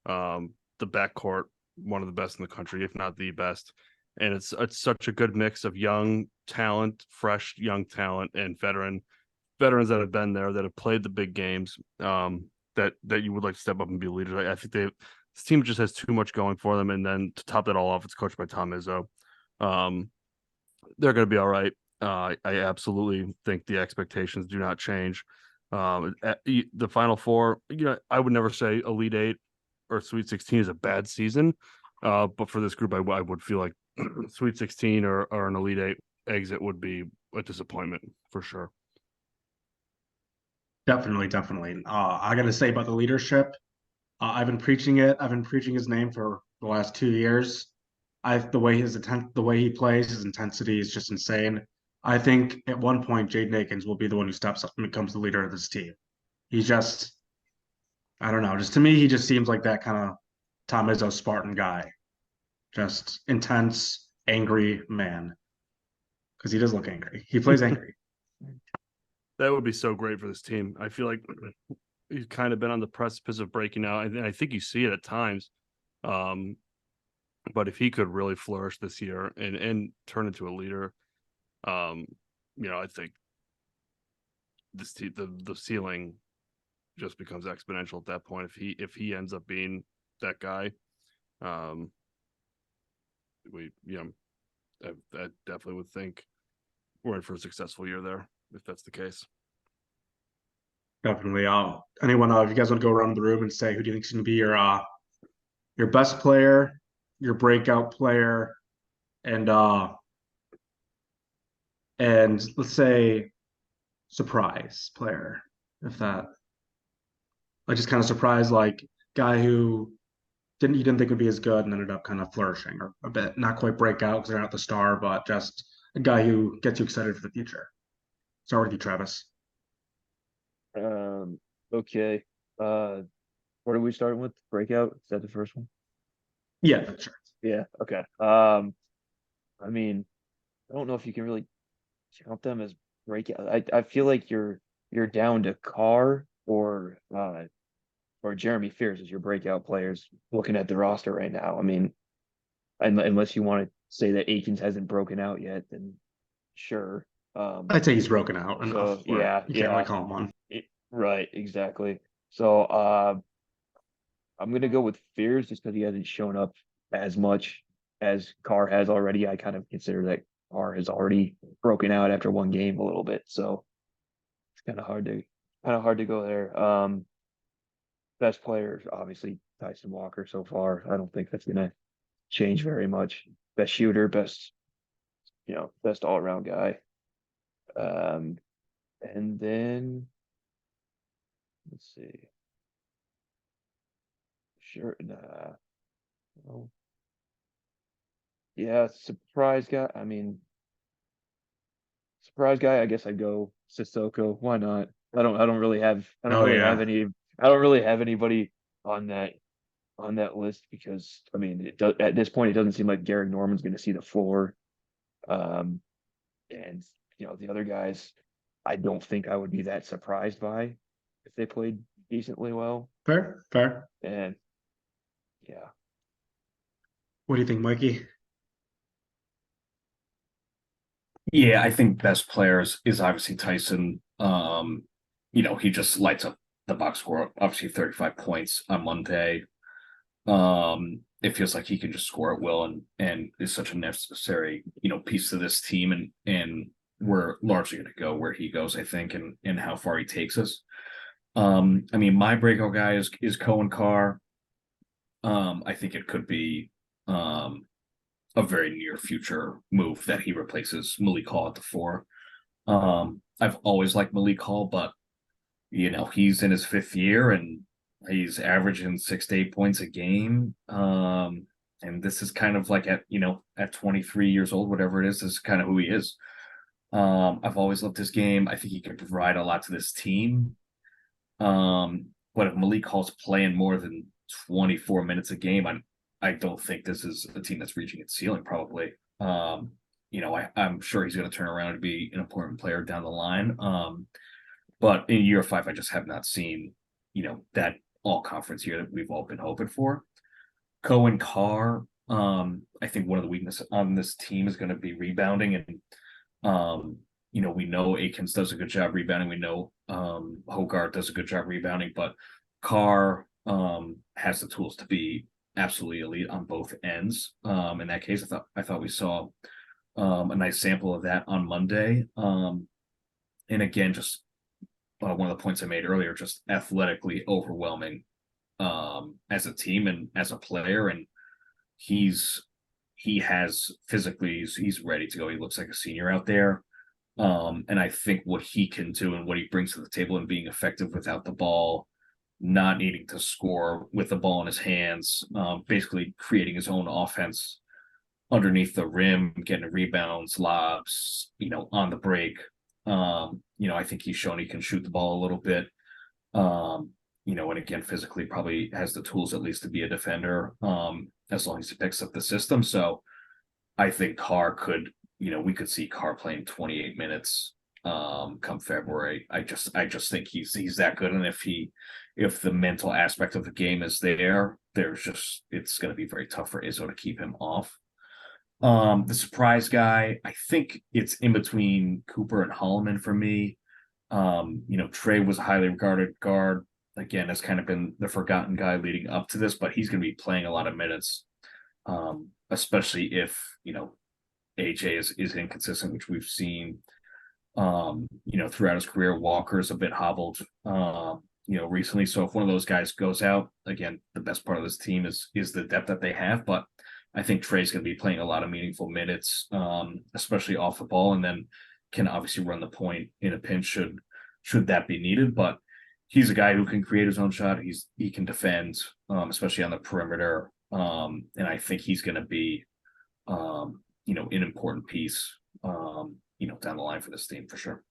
the backcourt, one of the best in the country, if not the best. And it's such a good mix of young talent, fresh young talent, and veterans that have been there, that have played the big games, that you would like to step up and be leaders. I think this team just has too much going for them. And then to top that all off, it's coached by Tom Izzo. They're going to be all right. I absolutely think the expectations do not change. The Final Four, I would never say Elite Eight or Sweet 16 is a bad season. But for this group, I would feel like Sweet 16 or an Elite Eight exit would be a disappointment for sure. Definitely. I got to say about the leadership, I've been preaching it. I've been preaching his name for the last 2 years. The way he plays, his intensity is just insane. I think at one point Jaden Akins will be the one who steps up and becomes the leader of this team. He's just, I don't know, just to me, he just seems like that kind of Tom Izzo Spartan guy. Just intense, angry man. Because he does look angry. He plays angry. That would be so great for this team. I feel like he's kind of been on the precipice of breaking out. And I think you see it at times. But if he could really flourish this year and turn into a leader, I think the ceiling just becomes exponential at that point. If he ends up being that guy, I definitely would think we're in for a successful year there if that's the case. Definitely. Anyone, if you guys want to go around the room and say who do you think is going to be your best player, your breakout player, and let's say surprise player, if that, like, just kind of surprise, like guy who you didn't think would be as good and ended up kind of flourishing or a bit, not quite breakout because they're not the star, but just a guy who gets you excited for the future. Start with you, Travis. Okay. What are we starting with? Breakout? Is that the first one? Yeah, sure. Yeah. Okay. I mean, I don't know if you can really count them as breakout. I feel like you're down to Carr or Jeremy Fears as your breakout players looking at the roster right now. I mean, unless you want to say that Akins hasn't broken out yet, then sure. I'd say he's broken out enough. So, yeah, you can't really call him one. Right, exactly. So I'm gonna go with Fears just because he hasn't shown up as much as Carr has already. I kind of consider that Carr has already broken out after one game a little bit, so it's kind of hard to go there. Best player, obviously Tyson Walker so far. I don't think that's gonna change very much. Best shooter, best all around guy. And then let's see. Sure. Nah. No. Yeah, surprise guy. I mean, surprise guy. I guess I'd go Sissoko. Why not? I don't really have. I don't really have anybody on that list because I mean, at this point, it doesn't seem like Garrick Norman's going to see the floor. And the other guys, I don't think I would be that surprised by if they played decently well. Fair. And yeah. What do you think, Mikey? Yeah, I think best players is obviously Tyson. He just lights up the box score, obviously 35 points on Monday. It feels like he can just score at will and is such a necessary, piece to this team and we're largely going to go where he goes, I think, and how far he takes us. I mean, my breakout guy is Cohen Carr. I think it could be a very near future move that he replaces Malik Hall at the 4. I've always liked Malik Hall, but he's in his 5th year and he's averaging 6 to 8 points a game. And this is kind of like at 23 years old, whatever it is, this is kind of who he is. I've always loved his game. I think he can provide a lot to this team. But if Malik Hall's playing more than 24 minutes a game, I don't think this is a team that's reaching its ceiling, probably. I'm sure he's going to turn around and be an important player down the line. But in year 5, I just have not seen, that all-conference year that we've all been hoping for. Cohen Carr, I think one of the weaknesses on this team is going to be rebounding. And, we know Akins does a good job rebounding. We know Hogarth does a good job rebounding. But Carr has the tools to be absolutely elite on both ends. In that case, I thought we saw a nice sample of that on Monday. And again, just one of the points I made earlier, just athletically overwhelming as a team and as a player. And he has physically, he's ready to go. He looks like a senior out there. And I think what he can do and what he brings to the table and being effective without the ball, not needing to score with the ball in his hands, basically creating his own offense underneath the rim, getting rebounds, lobs, on the break. I think he's shown he can shoot the ball a little bit. And again, physically probably has the tools at least to be a defender, as long as he picks up the system. So I think Carr could, we could see Carr playing 28 minutes come February. I just think he's that good. And if the mental aspect of the game is there, it's going to be very tough for Izzo to keep him off. The surprise guy, I think it's in between Cooper and Holloman for me. Trey was a highly regarded guard. Again, has kind of been the forgotten guy leading up to this, but he's going to be playing a lot of minutes, especially if, AJ is inconsistent, which we've seen, throughout his career. Walker's a bit hobbled, recently. So if one of those guys goes out, again, the best part of this team is the depth that they have, but I think Trey's going to be playing a lot of meaningful minutes, especially off the ball, and then can obviously run the point in a pinch should that be needed. But he's a guy who can create his own shot. He can defend, especially on the perimeter, and I think he's going to be, an important piece, down the line for this team for sure.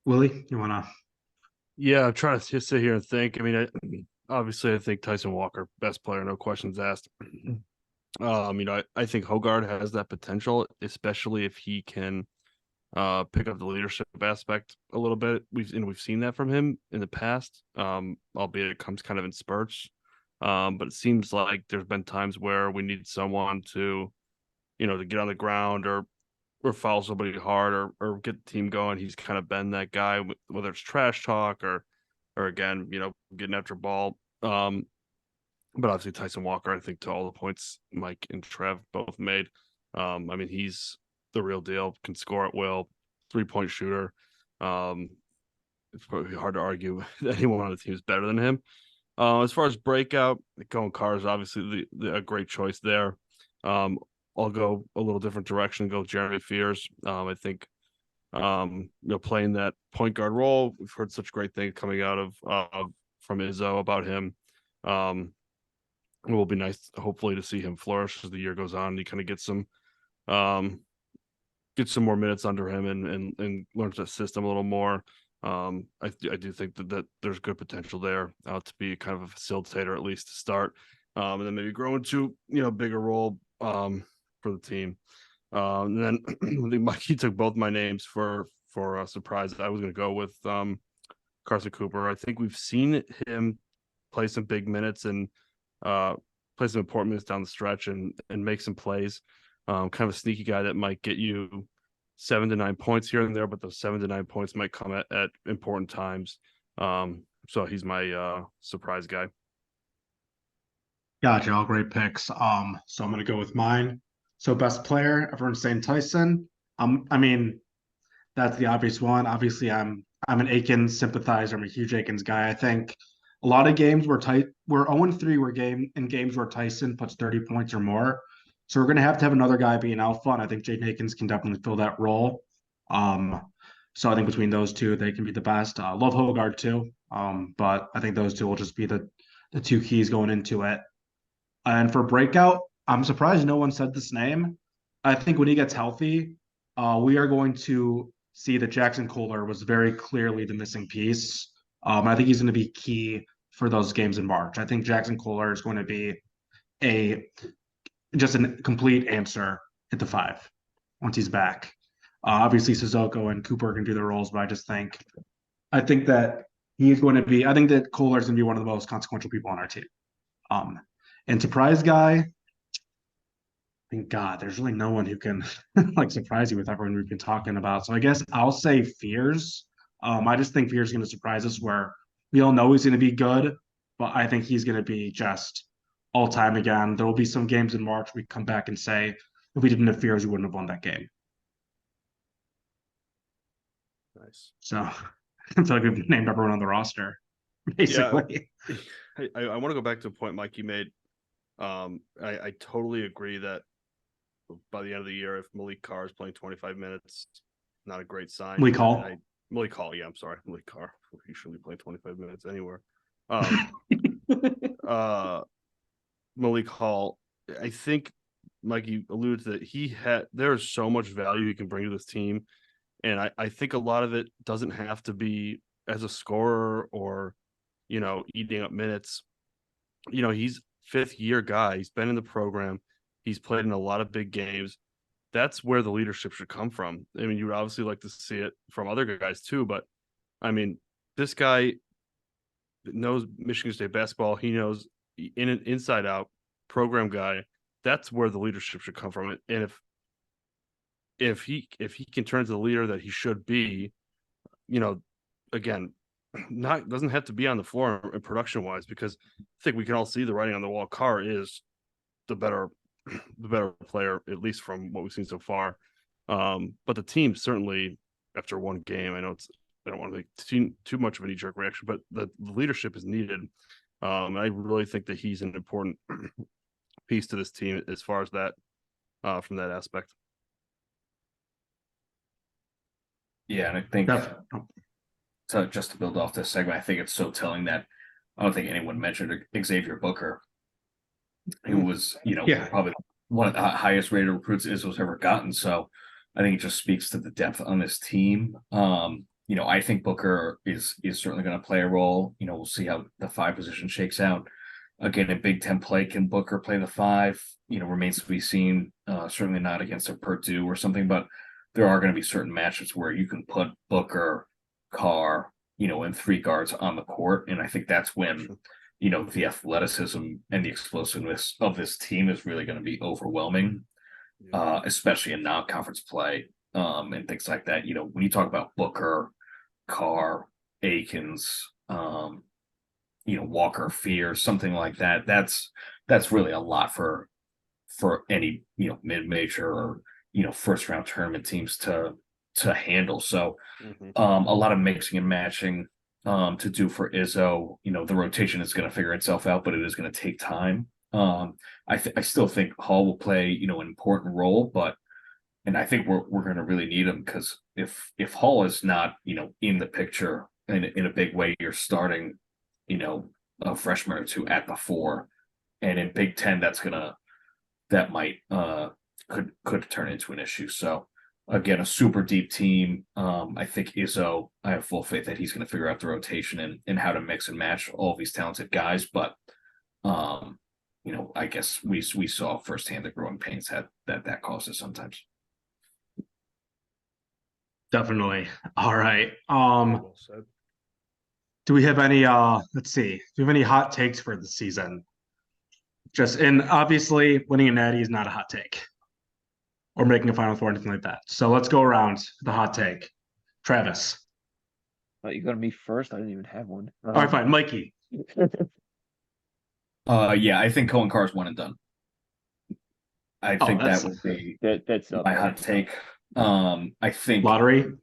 Willie, you want to? Yeah, I'm trying to just sit here and think. I mean, obviously, I think Tyson Walker, best player, no questions asked. I think Hogarth has that potential, especially if he can pick up the leadership aspect a little bit. We've seen that from him in the past, albeit it comes kind of in spurts. But it seems like there's been times where we need someone to get on the ground or foul somebody hard or get the team going. He's kind of been that guy, whether it's trash talk or again, getting after ball. But obviously Tyson Walker, I think, to all the points Mike and Trev both made. He's the real deal, can score at will, 3-point shooter. It's probably hard to argue that anyone on the team is better than him. As far as breakout, Cohen Carr is obviously a great choice there. I'll go a little different direction and go Jeremy Fears. I think playing that point guard role, we've heard such great things coming out of from Izzo about him. It will be nice, hopefully, to see him flourish as the year goes on. He kind of get some more minutes under him and learns that system a little more. I do think that there's good potential there to be kind of a facilitator, at least to start, and then maybe grow into bigger role for the team. And then I think Mikey took both my names for a surprise. I was going to go with Carson Cooper. I think we've seen him play some big minutes and play some important minutes down the stretch and make some plays. Kind of a sneaky guy that might get you 7 to 9 points here and there, but those 7 to 9 points might come at important times. So he's my surprise guy. Gotcha, all great picks. So I'm gonna go with mine. So best player, everyone's saying Tyson. That's the obvious one. Obviously, I'm an Akins sympathizer. I'm a huge Akins guy. I think a lot of games were tight. We're 0-3 in games where Tyson puts 30 points or more. So we're gonna have to have another guy be an alpha, and I think Jaden Akins can definitely fill that role. So I think between those two, they can be the best. Love Hogard too. But I think those two will just be the two keys going into it. And for breakout, I'm surprised no one said this name. I think when he gets healthy, we are going to see that Jackson Kohler was very clearly the missing piece. I think he's going to be key for those games in March. I think Jackson Kohler is going to be just a complete answer at the 5 once he's back. Obviously, Sissoko and Cooper can do their roles, but I think that he's going to be. I think that Kohler is going to be one of the most consequential people on our team. And surprise guy, thank God, there's really no one who can like surprise you with everyone we've been talking about. So I guess I'll say Fears. I just think Fears is going to surprise us where we all know he's going to be good, but I think he's going to be just all time again. There will be some games in March we come back and say if we didn't have Fears, we wouldn't have won that game. Nice. So I feel like we've named everyone on the roster, basically. Yeah, I want to go back to a point Mike you made. I totally agree that by the end of the year, if Malik Carr is playing 25 minutes, not a great sign. Malik Hall? Malik Hall, yeah, I'm sorry. Malik Carr. He shouldn't be playing 25 minutes anywhere. Malik Hall, I think Mikey alluded to that there's so much value he can bring to this team. And I think a lot of it doesn't have to be as a scorer or, eating up minutes. He's 5th-year guy. He's been in the program. He's played in a lot of big games. That's where the leadership should come from. I mean, you would obviously like to see it from other guys too, but I mean, this guy knows Michigan State basketball. He knows in an inside out program guy. That's where the leadership should come from. And if he can turn to the leader that he should be, again, doesn't have to be on the floor in production wise, because I think we can all see the writing on the wall. Carr is the better player, at least from what we've seen so far. But the team certainly, after one game, I don't want to make too much of a knee-jerk reaction, but the leadership is needed. I really think that he's an important piece to this team as far as that, from that aspect. Yeah, and I think so. Just to build off this segment, I think it's so telling that I don't think anyone mentioned Xavier Booker, who was, probably one of the highest rated recruits Izzo's ever gotten. So I think it just speaks to the depth on this team. I think Booker is certainly going to play a role. We'll see how the 5 position shakes out. Again, in Big Ten play, can Booker play the 5? Remains to be seen. Certainly not against a Purdue or something, but there are going to be certain matchups where you can put Booker, Carr, and 3 guards on the court. And I think that's when, the athleticism and the explosiveness of this team is really going to be overwhelming, especially in non-conference play and things like that. When you talk about Booker, Carr, Akins, Walker, Fears, something like that, that's really a lot for any, mid-major or, first round tournament teams to handle. So a lot of mixing and matching to do for Izzo. The rotation is going to figure itself out, but it is going to take time. I still think Hall will play, an important role, and I think we're going to really need him, because if Hall is not, in the picture in a big way, you're starting, a freshman or 2 at the 4, and in Big Ten, that might could turn into an issue. So again, a super deep team. I think Izzo, I have full faith that he's going to figure out the rotation and how to mix and match all these talented guys. But I guess we saw firsthand the growing pains that causes sometimes. Definitely. All right. Do we have any let's see. Do we have any hot takes for the season? And obviously winning a natty is not a hot take, or making a Final Four or anything like that. So let's go around the hot take. Travis. You got me first. I didn't even have one. All right, fine. Mikey. Yeah, I think Cohen Carr's one and done. I think that would be that's my hot take. I think lottery.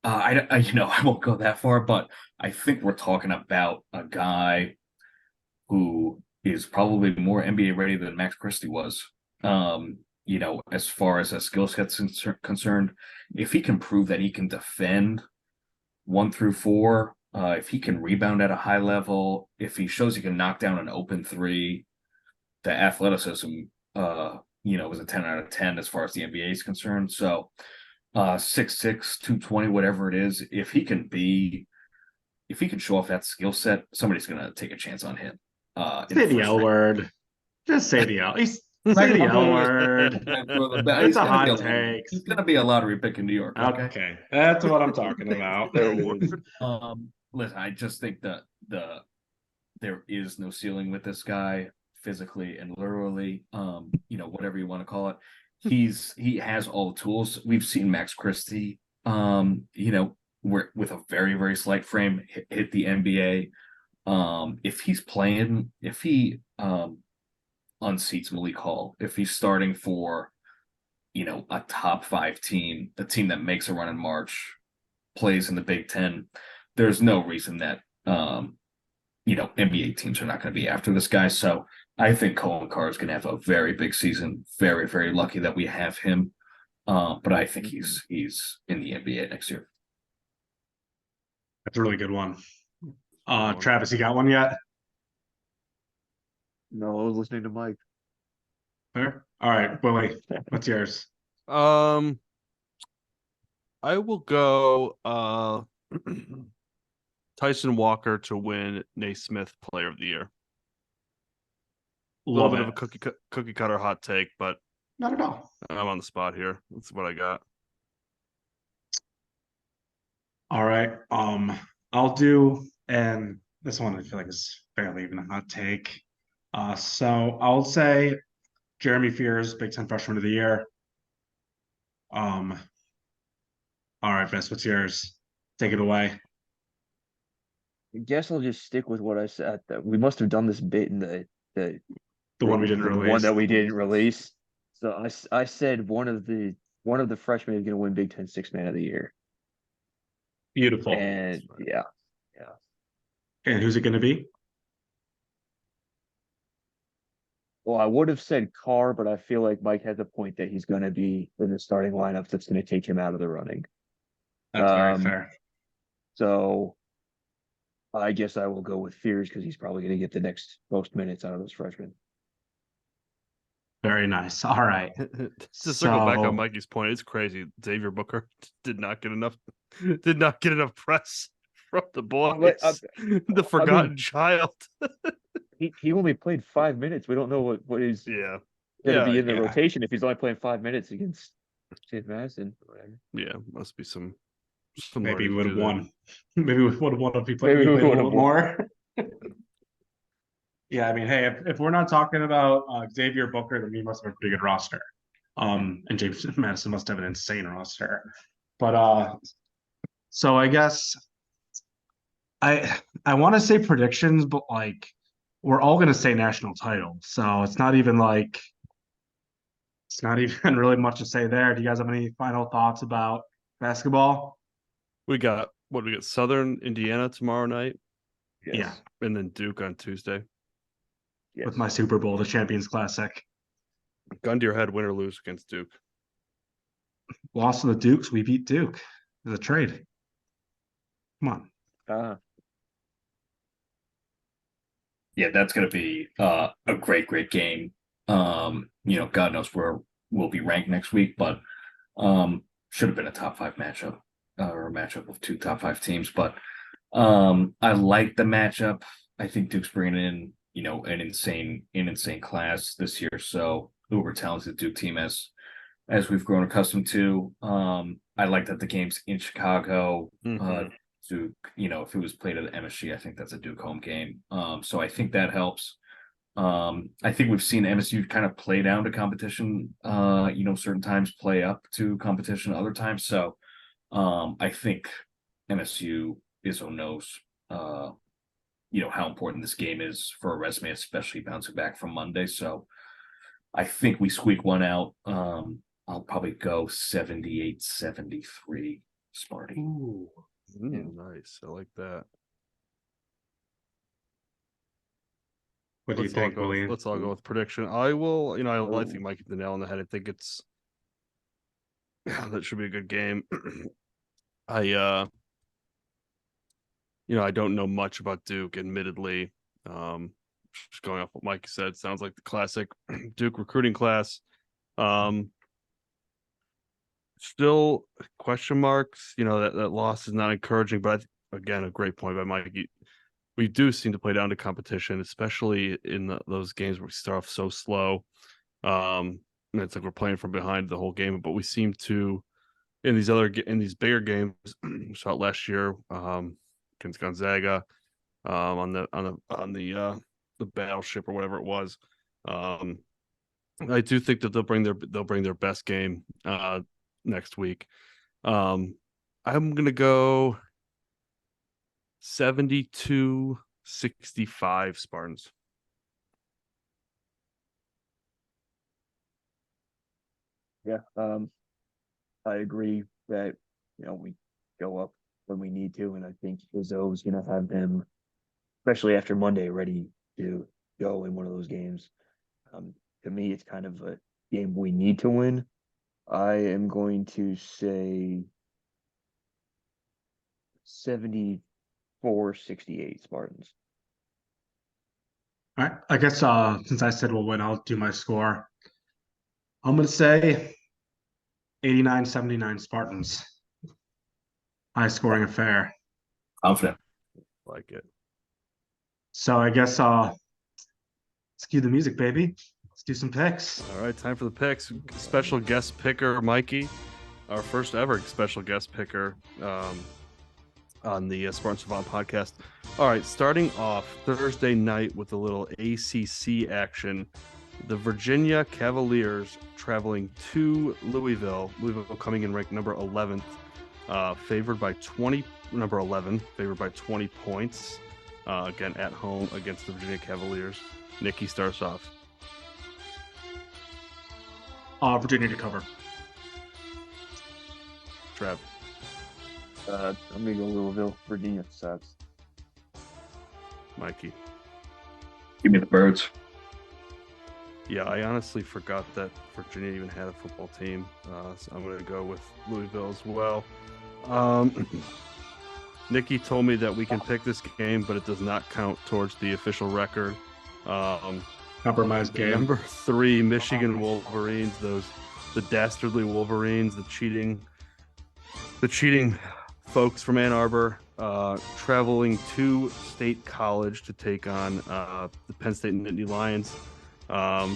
I won't go that far, but I think we're talking about a guy who is probably more NBA ready than Max Christie was. As far as a skill set's concerned, if he can prove that he can defend 1 through 4, if he can rebound at a high level, if he shows he can knock down an open three, the athleticism, was a 10 out of 10 as far as the NBA is concerned. So, 6'6", 220, whatever it is, if he can show off that skill set, somebody's gonna take a chance on him. Say the L word. Just say the L. Say the L word. It's a hot take. He's gonna be a lottery pick in New York. Okay, that's what I'm talking about. Listen, I just think that there is no ceiling with this guy, physically and literally. Whatever you want to call it. He has all the tools. We've seen Max Christie, with a very, very slight frame hit the NBA. If he unseats Malik Hall, if he's starting for, a top 5 team, the team that makes a run in March, plays in the Big Ten, there's no reason that, NBA teams are not going to be after this guy. So I think Cohen Carr is going to have a very big season. Very, very lucky that we have him. But I think he's in the NBA next year. That's a really good one. Travis, you got one yet? No, I was listening to Mike. Fair. All right, Willie, what's yours? I will go Tyson Walker to win Naismith Player of the Year. A little bit of a cookie cutter hot take, but not at all. I'm on the spot here. That's what I got. All right. I'll do, and this one I feel like is fairly even a hot take. So I'll say Jeremy Fears, Big Ten Freshman of the Year. All right, Vince, what's yours? Take it away. I guess I'll just stick with what I said. That we must have done this bit in the one we didn't release. The one that we didn't release. So I said one of the freshmen is going to win Big Ten Sixth Man of the Year. Beautiful. And yeah. And who's it going to be? Well, I would have said Carr, but I feel like Mike has a point that he's going to be in the starting lineup that's going to take him out of the running. That's very fair. So I guess I will go with Fears because he's probably going to get the next most minutes out of those freshmen. Very nice. All right. To circle back on Mikey's point, it's crazy. Xavier Booker did not get enough press from the boys. The forgotten child. He only played 5 minutes. We don't know what is going to be in the rotation if he's only playing 5 minutes against James Madison. Whatever. Yeah, must be some maybe we would have won. Maybe we would have won if he played a little more. Yeah, I mean, hey, if we're not talking about Xavier Booker, then we must have a pretty good roster. And James Madison must have an insane roster. But so I guess I want to say predictions, but like we're all going to say national title. So it's not even really much to say there. Do you guys have any final thoughts about basketball? We got Southern Indiana tomorrow night. Yes. Yeah. And then Duke on Tuesday. Yes. With my Super Bowl, the Champions Classic. Gun to your head, win or lose against Duke. Lost to the Dukes, we beat Duke. There's a trade. Come on. Yeah, that's going to be a great game. God knows where we'll be ranked next week, but should have been a top 5 matchup or a matchup of 2 top 5 teams. But I like the matchup. I think Duke's bringing in, an insane class this year. So uber talented Duke team as we've grown accustomed to. I like that the game's in Chicago. Duke, if it was played at the MSU, I think that's a Duke home game. So I think that helps. I think we've seen MSU kind of play down to competition, certain times play up to competition other times. So I think MSU knows, how important this game is for a resume, especially bouncing back from Monday. So I think we squeak one out. I'll probably go 78-73. Sparty. Ooh, nice. I like that. What do you think, William? Let's all go with prediction. I will, I think Mike hit the nail on the head. I think it's that should be a good game. I don't know much about Duke, admittedly. Just going off what Mike said, sounds like the classic Duke recruiting class. Still question marks. That loss is not encouraging, but again, a great point by Mike. We do seem to play down to competition, especially in those games where we start off so slow. And it's like we're playing from behind the whole game, but we seem to in these bigger games. We saw it last year against Gonzaga on the battleship or whatever it was. I do think that they'll bring their best game next week. I'm gonna go 72-65 Spartans. Yeah, I agree that we go up when we need to, and I think Izzo is going to have them, especially after Monday, ready to go in one of those games. To me, it's kind of a game we need to win. I am going to say 74-68 Spartans. All right. I guess since I said we'll win, I'll do my score. I'm going to say 89-79 Spartans. High scoring affair. Confident. Like it. So I guess let's cue the music, baby. Let's do some picks. All right, time for the picks. Special guest picker, Mikey. Our first ever special guest picker on the Spartan Savant podcast. All right, starting off Thursday night with a little ACC action. The Virginia Cavaliers traveling to Louisville. Louisville coming in ranked number 11th, favored by 20 points. Again, at home against the Virginia Cavaliers. Nikki starts off. Virginia to cover. Trav. I'm gonna go Louisville. Virginia sucks. Mikey. Give me the Birds. Yeah, I honestly forgot that Virginia even had a football team, so I'm going to go with Louisville as well. Nikki told me that we can pick this game, but it does not count towards the official record. Compromise game. Number 3, Michigan Wolverines, the dastardly Wolverines, the cheating folks from Ann Arbor, traveling to State College to take on the Penn State Nittany Lions. A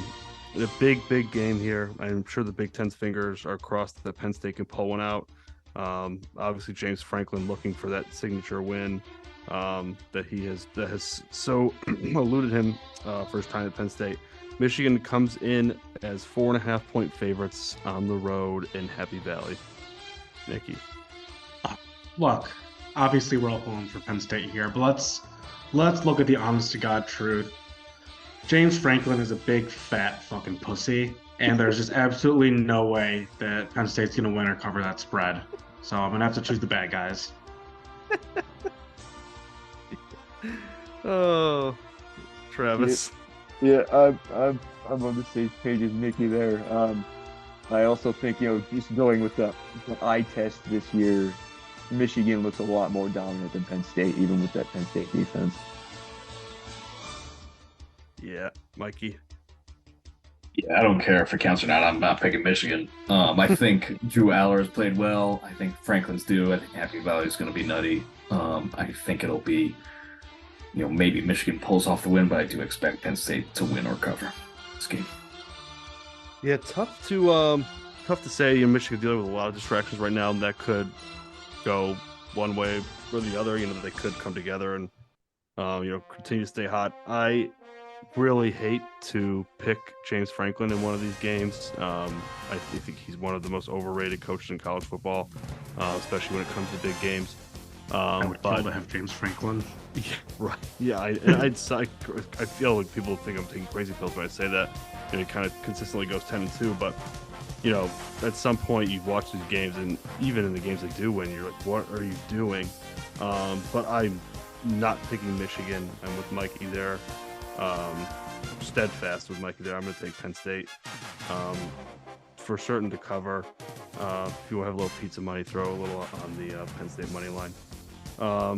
big game here. I'm sure the Big Ten's fingers are crossed that Penn State can pull one out. Obviously James Franklin looking for that signature win that has so eluded him for his time at Penn State. Michigan comes in as 4.5-point favorites on the road in Happy Valley. Nikki. Look, obviously we're all pulling for Penn State here, but let's look at the honest to God truth. James Franklin is a big fat fucking pussy, and there's just absolutely no way that Penn State's gonna win or cover that spread. So I'm gonna have to choose the bad guys. Oh, Travis. Yeah, I'm on the same page as Nikki there. I also think just going with the eye test this year, Michigan looks a lot more dominant than Penn State, even with that Penn State defense. Yeah, Mikey. Yeah, I don't care if it counts or not. I'm not picking Michigan. I think Drew Aller's played well. I think Franklin's due. I think Happy Valley is going to be nutty. I think it'll be, maybe Michigan pulls off the win, but I do expect Penn State to win or cover this game. Yeah, tough to say. Michigan dealing with a lot of distractions right now that could go one way or the other. They could come together and continue to stay hot. I really hate to pick James Franklin in one of these games. I think he's one of the most overrated coaches in college football, especially when it comes to big games. I would kill to have James Franklin. Yeah, right. Yeah, I feel like people think I'm taking crazy pills when I say that. He kind of consistently goes 10-2, but you know, at some point you watch these games, and even in the games they do win, you're like, what are you doing? But I'm not picking Michigan. I'm with Mikey there. Steadfast with Mikey there. I'm going to take Penn State for certain to cover. If you have a little pizza money, throw a little on the Penn State money line. All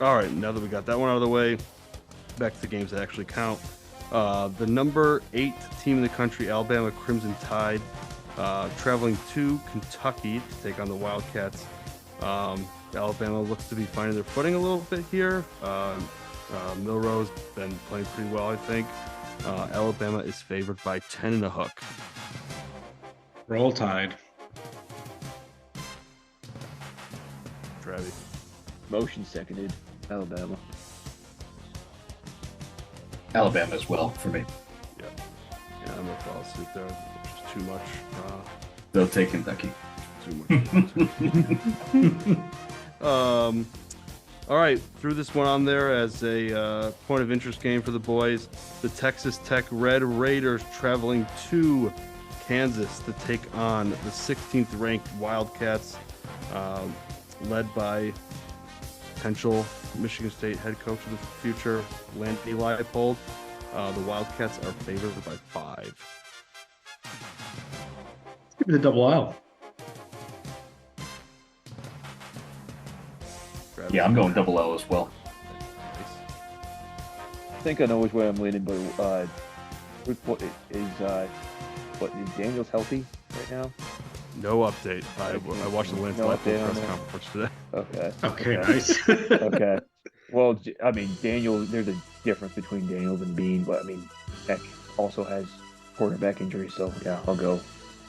right, now that we got that one out of the way, back to the games that actually count. The number 8 team in the country, Alabama Crimson Tide, traveling to Kentucky to take on the Wildcats. Alabama looks to be finding their footing a little bit here. Milrose been playing pretty well, I think. Alabama is favored by 10 and a hook. Roll Tide. Travis. Motion seconded. Alabama. Alabama as well for me. Yeah, I'm gonna fall asleep there. Which is too much. They'll take Kentucky. Too much. All right, threw this one on there as a point of interest game for the boys. The Texas Tech Red Raiders traveling to Kansas to take on the 16th ranked Wildcats, led by potential Michigan State head coach of the future, Landy Leipold. The Wildcats are favored by 5. Give me the double L. Yeah, I'm going double L as well. I think I know which way I'm leaning, but is Daniels healthy right now? No update. I watched the Lance No Leipold update on press that? conference today. Okay. Okay, nice. Okay. Well, I mean, Daniel, there's a difference between Daniels and Bean, but I mean, Tech also has quarterback injury, so yeah, I'll go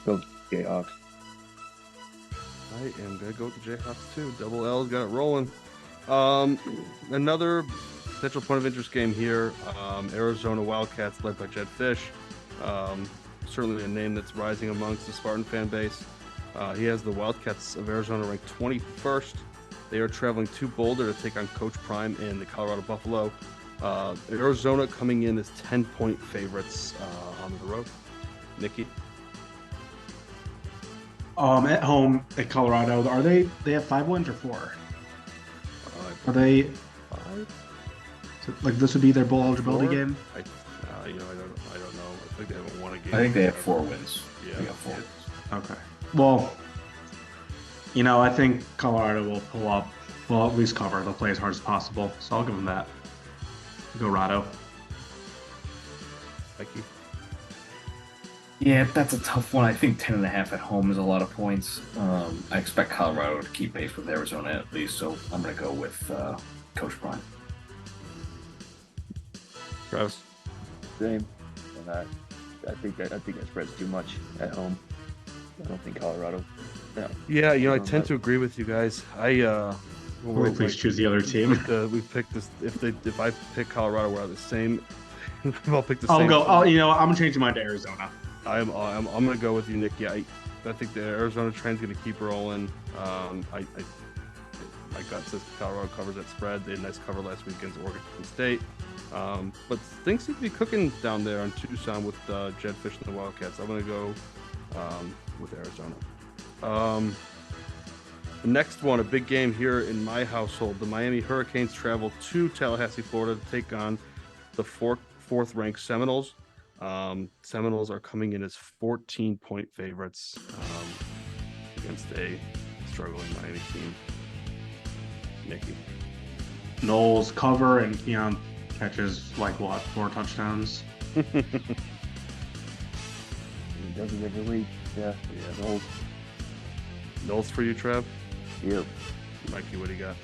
Jayhawks. I am going to go with the Jayhawks too. Double L's got it rolling. Another potential point of interest game here. Arizona Wildcats led by Jed Fish. Certainly a name that's rising amongst the Spartan fan base. He has the Wildcats of Arizona ranked 21st. They are traveling to Boulder to take on Coach Prime and the Colorado Buffalo. Arizona coming in as 10-point favorites on the road. Nikki? At home at Colorado, they have 5 wins or 4? Are they 5? so, like this would be their bowl eligibility 4? game? I don't know. I think they haven't won a game. I think they have 4 wins. Yeah. They got 4. Okay. Well, I think Colorado will pull up. Well, at least cover. They'll play as hard as possible. So I'll give them that. Go Rado. Mikey? Yeah, that's a tough one. I think 10.5 at home is a lot of points. I expect Colorado to keep pace with Arizona at least, so I'm going to go with Coach Prime. Travis? Same. And I think that spreads too much at home. I don't think Colorado. No. Yeah, I tend to agree with you guys. Please choose the other team. We picked this. If I pick Colorado, we're the same. I'll pick the I'll same. go. I'm changing mine to Arizona. I'm gonna go with you, Nikki. I think the Arizona trend's gonna keep rolling. My gut says Colorado covers that spread. They had a nice cover last week against Oregon State. But things seem to be cooking down there in Tucson with Jed Fish and the Wildcats. I'm gonna go with Arizona. The next one, a big game here in my household. The Miami Hurricanes travel to Tallahassee, Florida to take on the fourth-ranked Seminoles. Seminoles are coming in as 14-point favorites against a struggling Miami team. Nikki? Knowles cover and Keon catches 4 touchdowns. He does it every week. Yeah. Knowles for you, Trev? Yep. Mikey, what do you got?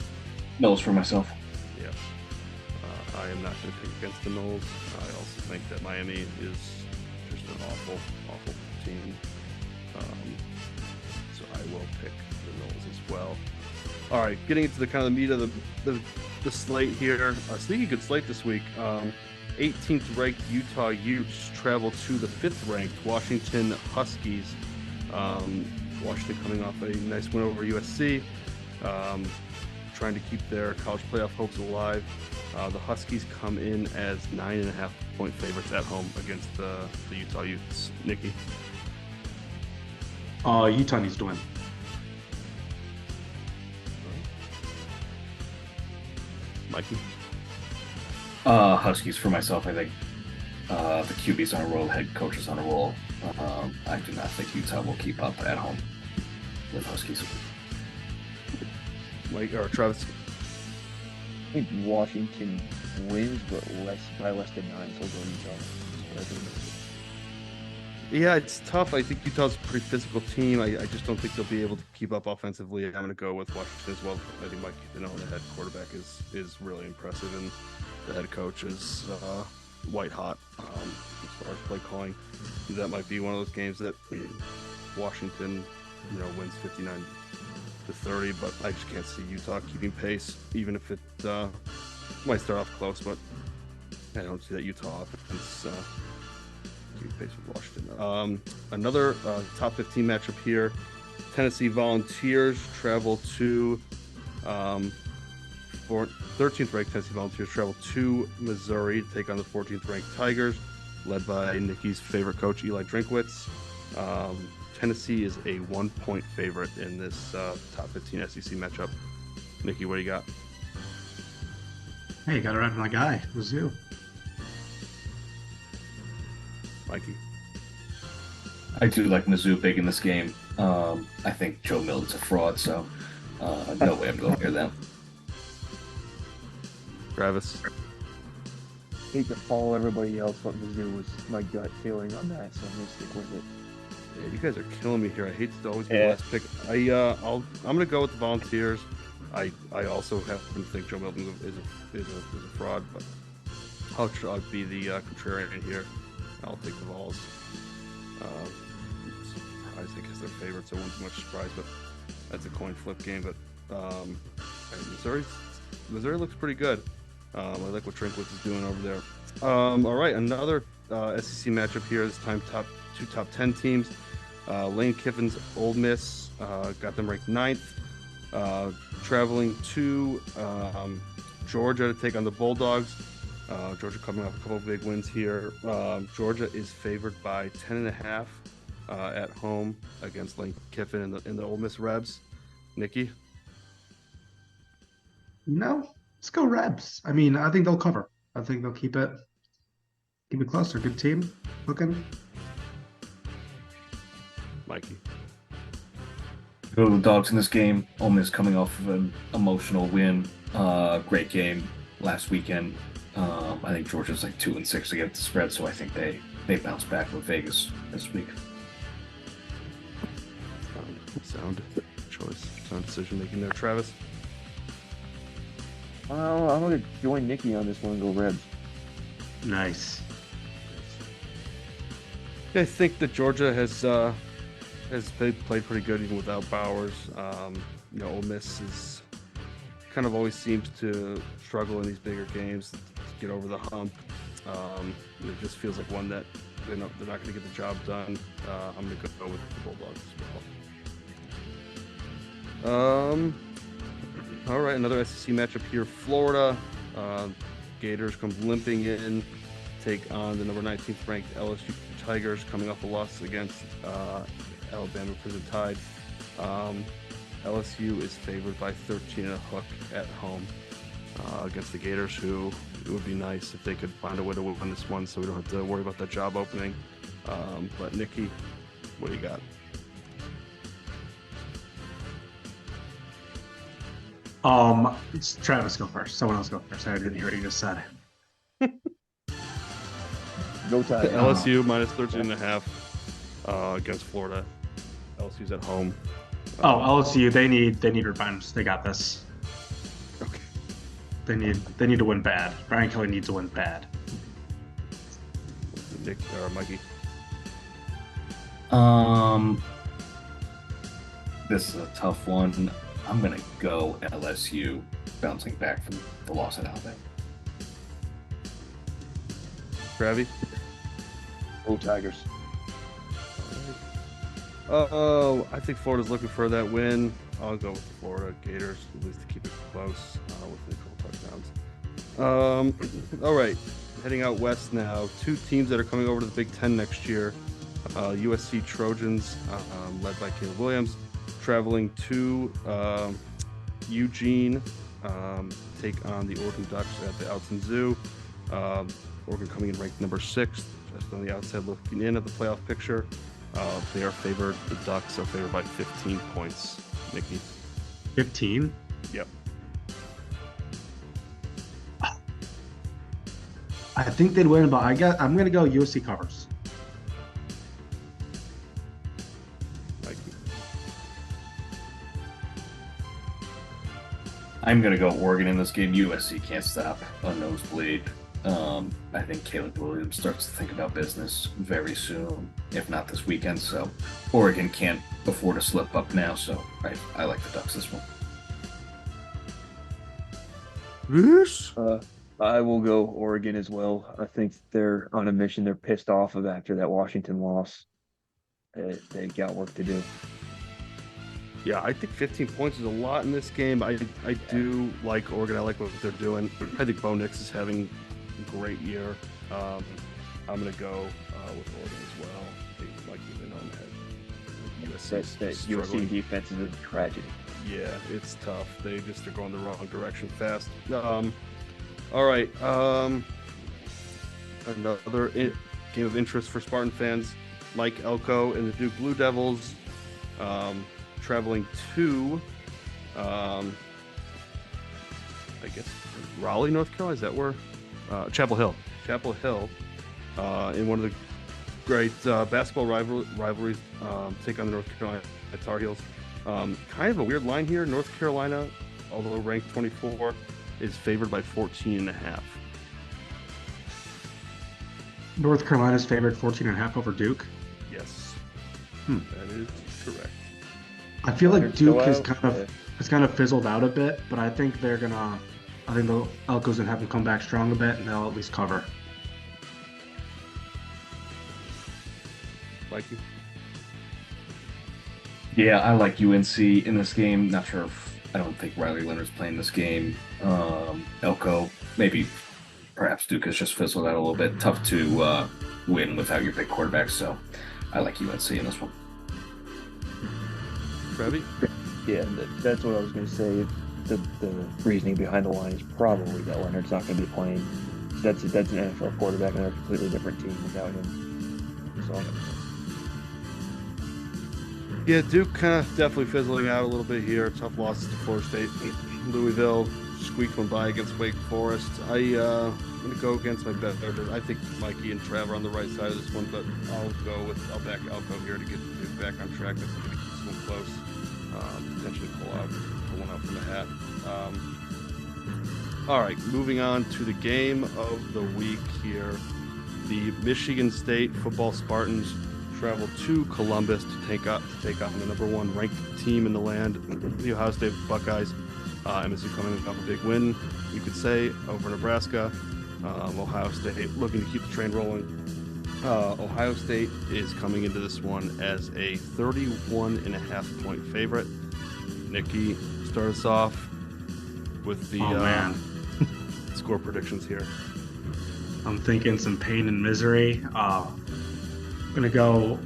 Knowles for myself. Yeah. I am not going to pick against the Knowles. I also think that Miami is just an awful team. So I will pick the Knowles as well. All right, getting into the kind of the meat of the slate here. Sneaky good slate this week. 18th ranked Utah Utes travel to the 5th ranked Washington Huskies. Washington coming off a nice win over USC, trying to keep their college playoff hopes alive. The Huskies come in as 9.5-point favorites at home against the Utah Utes. Nikki? Utah needs to win. Mikey. Huskies for myself. I think the QB's on a roll, head coach is on a roll. I do not think Utah will keep up at home with Huskies. Mike or Travis. I think Washington wins, but by less than 9, so I'll go Utah. Yeah, it's tough. I think Utah's a pretty physical team. I just don't think they'll be able to keep up offensively. I'm going to go with Washington as well. I think Mike, the head quarterback is really impressive, and the head coach is white hot as far as play calling. That might be one of those games that Washington, wins 59-30, but I just can't see Utah keeping pace, even if it might start off close. But I don't see that Utah offense keeping pace with Washington. Another top 15 matchup here. Tennessee Volunteers travel to 13th ranked Tennessee Volunteers travel to Missouri to take on the 14th ranked Tigers, led by Nikki's favorite coach, Eli Drinkwitz. Tennessee is a 1-point favorite in this top 15 SEC matchup. Nikki, what do you got? Hey, you got it right, my guy. Mizzou. Mikey. I do like Mizzou big in this game. I think Joe Milton's a fraud, so no way I'm going near them. Travis. I hate to follow everybody else, but Mizzou was my gut feeling on that, so I'm going to stick with it. Yeah, you guys are killing me here. I hate to always be the last pick. I'm going to go with the Volunteers. I also happen to think Joe Milton is a fraud, but I'll be the contrarian here. I'll take the Vols. Surprised, I guess they're favorites, so it wasn't much surprise, but that's a coin flip game. But Missouri looks pretty good. I like what Drinkwitz is doing over there. All right, another SEC matchup here. This time two top 10 teams. Lane Kiffin's Ole Miss got them ranked 9th. Traveling to Georgia to take on the Bulldogs. Georgia coming off a couple of big wins here. Georgia is favored by 10.5 at home against Lane Kiffin in the Ole Miss Rebs. Nikki? Let's go Rebs. I mean, I think they'll cover. I think they'll keep it close. They're a good team looking. Mikey? Go the Dogs in this game. Ole Miss coming off of an emotional win. Great game last weekend. I think Georgia's like 2-6 against the spread, so I think they bounce back with Vegas this week. Sound choice, sound decision making there. Travis? I'm going to join Nikki on this one and go Rebs. Nice. I think that Georgia has played pretty good even without Bowers. Ole Miss kind of always seems to struggle in these bigger games to get over the hump. It just feels like one that they're not going to get the job done. I'm going to go with the Bulldogs as well. All right, another SEC matchup here. Florida Gators come limping in, take on the number 19th ranked LSU Tigers, coming off a loss against Alabama Prison Tide. LSU is favored by 13.5 at home against the Gators, who it would be nice if they could find a way to win this one so we don't have to worry about that job opening. But Nikki, what do you got? It's Travis go first. Someone else go first. I didn't hear what you just said. Go Tigers. LSU minus 13.5 against Florida. LSU's at home. LSU, they need revenge. They got this. Okay. They need to win bad. Brian Kelly needs to win bad. Nick or Mikey? This is a tough one. I'm gonna go LSU, bouncing back from the loss at Alabama. Ravi? Go Tigers. I think Florida's looking for that win. I'll go with the Florida Gators, at least to keep it close with a couple touchdowns. All right, heading out west now. Two teams that are coming over to the Big Ten next year. USC Trojans, led by Caleb Williams, traveling to Eugene, take on the Oregon Ducks at the Outson Zoo. Oregon coming in ranked number 6, just on the outside looking in at the playoff picture. They are favored. The Ducks are favored by 15 points. Nikki. 15? Yep. I think they'd win, but I'm going to go USC covers. I'm going to go Oregon in this game. USC can't stop a nosebleed. I think Caleb Williams starts to think about business very soon, if not this weekend. So Oregon can't afford to slip up now. So I like the Ducks this one. Yes. I will go Oregon as well. I think they're on a mission. They're pissed off of after that Washington loss. They got work to do. Yeah, I think 15 points is a lot in this game. I do like Oregon. I like what they're doing. I think Bo Nix is having a great year. I'm going to go with Oregon as well. They like even on that. USC defense is a tragedy. Yeah, it's tough. They're going the wrong direction fast. All right. Another game of interest for Spartan fans. Mike Elko and the Duke Blue Devils traveling to, I guess, Raleigh, North Carolina. Is that where? Chapel Hill. Chapel Hill in one of the great basketball rivalries. Take on the North Carolina Tar Heels. Kind of a weird line here. North Carolina, although ranked 24, is favored by 14.5. North Carolina's favored 14.5 over Duke? Yes. That is correct. I feel like Duke has kind of fizzled out a bit, but I think the Elko's gonna have them come back strong a bit, and they'll at least cover. Mikey? Yeah, I like UNC in this game. Not sure if I don't think Riley Leonard's playing this game. Elko, perhaps Duke has just fizzled out a little bit. Tough to win without your big quarterback, so I like UNC in this one. Ravi? Yeah, that's what I was going to say. The reasoning behind the line is probably that Leonard's not going to be playing. That's an NFL quarterback, and they're a completely different team without him. So. Yeah, Duke kind of definitely fizzling out a little bit here. Tough losses to Florida State. Louisville squeaked one by against Wake Forest. I'm going to go against my bet. I think Mikey and Trav are on the right side of this one, but I'll back Elko here to get Duke back on track. I think it keeps them close. Potentially pull one out from the hat. All right, moving on to the game of the week here. The Michigan State football Spartans travel to Columbus to take on the number 1 ranked team in the land, the Ohio State Buckeyes. MSU coming off a big win, you could say, over Nebraska. Ohio State looking to keep the train rolling. Ohio State is coming into this one as a 31.5 point favorite. Nikki, start us off with the score predictions here. I'm thinking some pain and misery. I'm going to go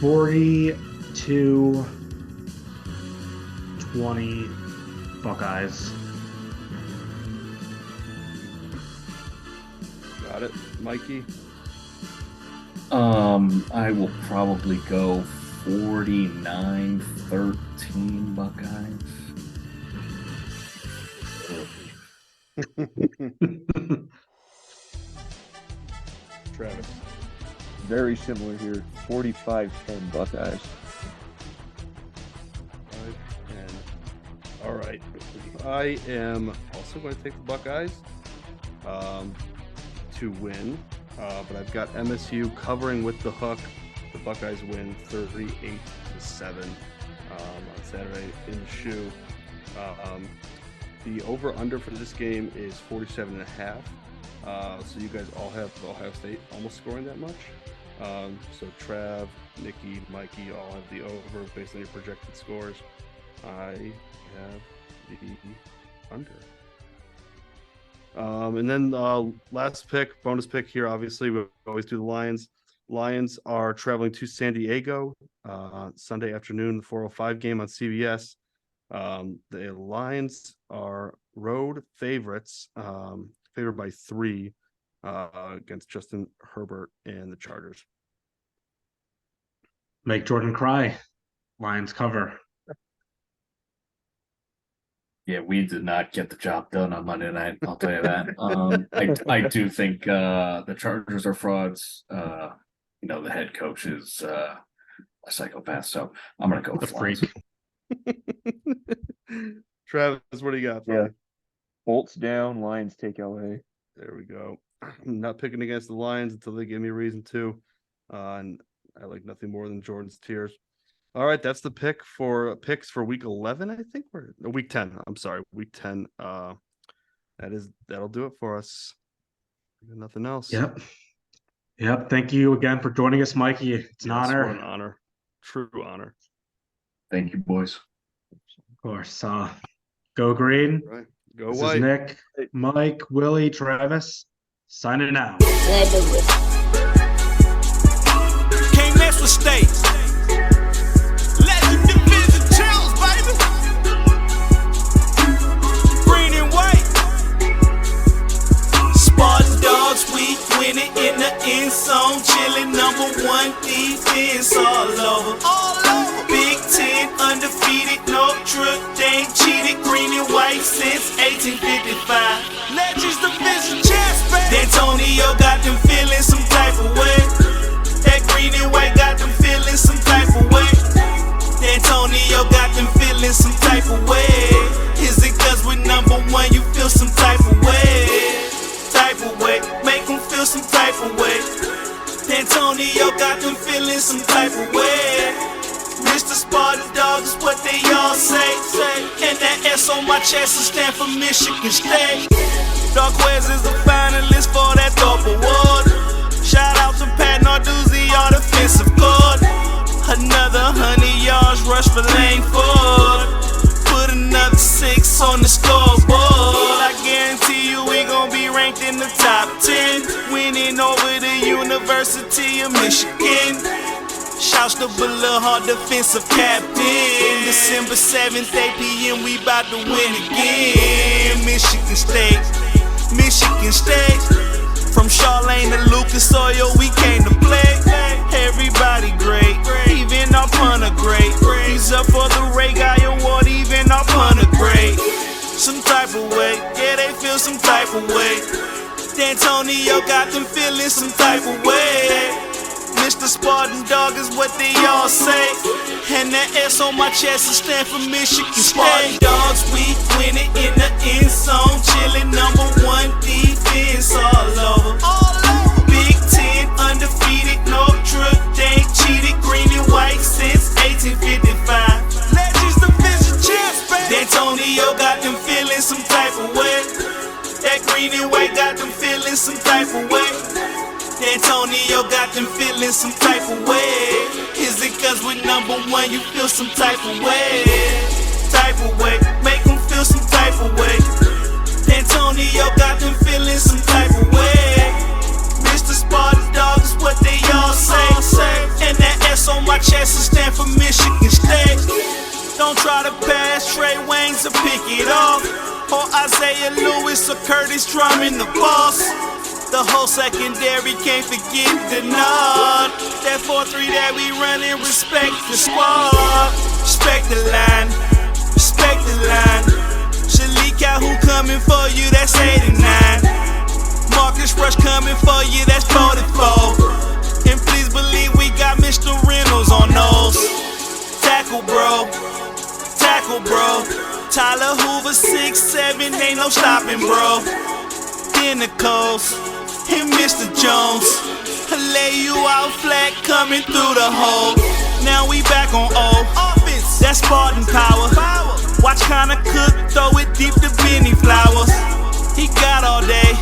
42-20 Buckeyes. Got it. Mikey? I will probably go 49-13 Buckeyes. Travis? Very similar here. 45-10 Buckeyes. 5-10. All right. I am also going to take the Buckeyes to win, but I've got MSU covering with the hook. The Buckeyes win 38-7 on Saturday in the shoe. The over-under for this game is 47.5. So you guys all have Ohio State almost scoring that much. So Trav, Nikki, Mikey all have the over based on your projected scores. I have the under. And then last pick, bonus pick here. Obviously, we always do the Lions. Lions are traveling to San Diego Sunday afternoon, the 4:05 game on CBS. The Lions are road favorites, favored by 3 against Justin Herbert and the Chargers. Make Jordan cry. Lions cover. Yeah, we did not get the job done on Monday night. I'll tell you that. I do think the Chargers are frauds. The head coach is a psychopath, so I'm gonna go with Lions. Travis, what do you got? Yeah. Bolts down, Lions take LA. There we go. I'm not picking against the Lions until they give me a reason to. And I like nothing more than Jordan's tears. All right, that's the picks for week 11. I think week 10. I'm sorry, week 10. That'll do it for us. Nothing else. Yep. Thank you again for joining us, Mikey. It's an honor. What an honor. True honor. Thank you, boys. Of course. Go Green. Right. Go This White. is Nick, Mike, Willie, Travis, signing out. Can't mess with states. Legend division chills, baby. Green and white. Spartan dogs, we winning in the end zone. Chilling #1 defense all over. Big Ten undefeated, no truck, they ain't cheated. Green and white since 1855. Legends division champs, baby. D'Antonio got them feeling some type of way. That green and white got them feeling some type of way. D'Antonio got them feeling some type of way. Is it cause we're #1 you feel some type of way? Type of way, make them feel some type of way. D'Antonio got them feeling some type of way. Mr. Spartan dog is what they all say. And that S on my chest will stand for Michigan State. Dark West is a finalist for that top award. Shout out to Pat Narduzzi, our defensive guard. Another 100 yards rush for Lane Ford. Put another 6 on the scoreboard. I guarantee you we gon' be ranked in the top 10. Winning over the University of Michigan. Shouts to Bullard, defensive captain. December 7th, 8 p.m. we bout to win again. Michigan State. From Charlene to Lucas Oil, we came to play. Everybody great, even our punter great. He's up for the Ray Guy Award, even our punter great. Some type of way, yeah, they feel some type of way. D'Antonio got them feeling some type of way. Mr. Spartan dog is what they all say. And that S on my chest will stand for Michigan State. Spartan dogs, we winning in the end zone. Chilling #1 defense all over. Big Ten undefeated, no truck, they ain't cheated. Green and white since 1855. Legends division champs, baby. D'Antonio got them feeling some type of way. That green and white got them feeling some type of way. D'Antonio got them feeling some type of way. Is it cause we're #1 you feel some type of way? Type of way, make them feel some type of way. D'Antonio got them feeling some type of way. Mr. Spartan dog is what they all say. And that S on my chest will stand for Michigan State. Don't try to pass Trey Waynes or pick it off. Or Isaiah Lewis or Curtis Drummond the boss. The whole secondary can't forget the nod. That 4-3 that we running, respect the squad. Respect the line, respect the line. Shalika who coming for you, that's 89. Marcus Rush coming for you, that's 44. And please believe we got Mr. Reynolds on those. Tackle bro, Tyler Hoover 6'7", ain't no stopping bro. Pinnacles and Mr. Jones, lay you out flat coming through the hole. Now we back on O. Offense, that's Spartan power. Watch Connor Cook throw it deep to Benny Flowers. He got all day,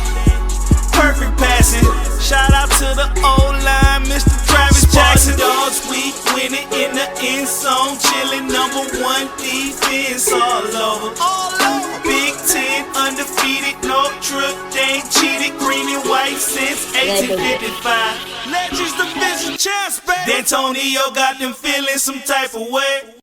perfect passing. Shout out to the O-line, Mr. Travis Jackson. Dogs, we winning in the end zone. Chilling #1 defense all over. Big Ten undefeated, no truck, they ain't cheated. Green and white since 1855. Legends division champs, baby. D'Antonio got them feeling some type of way.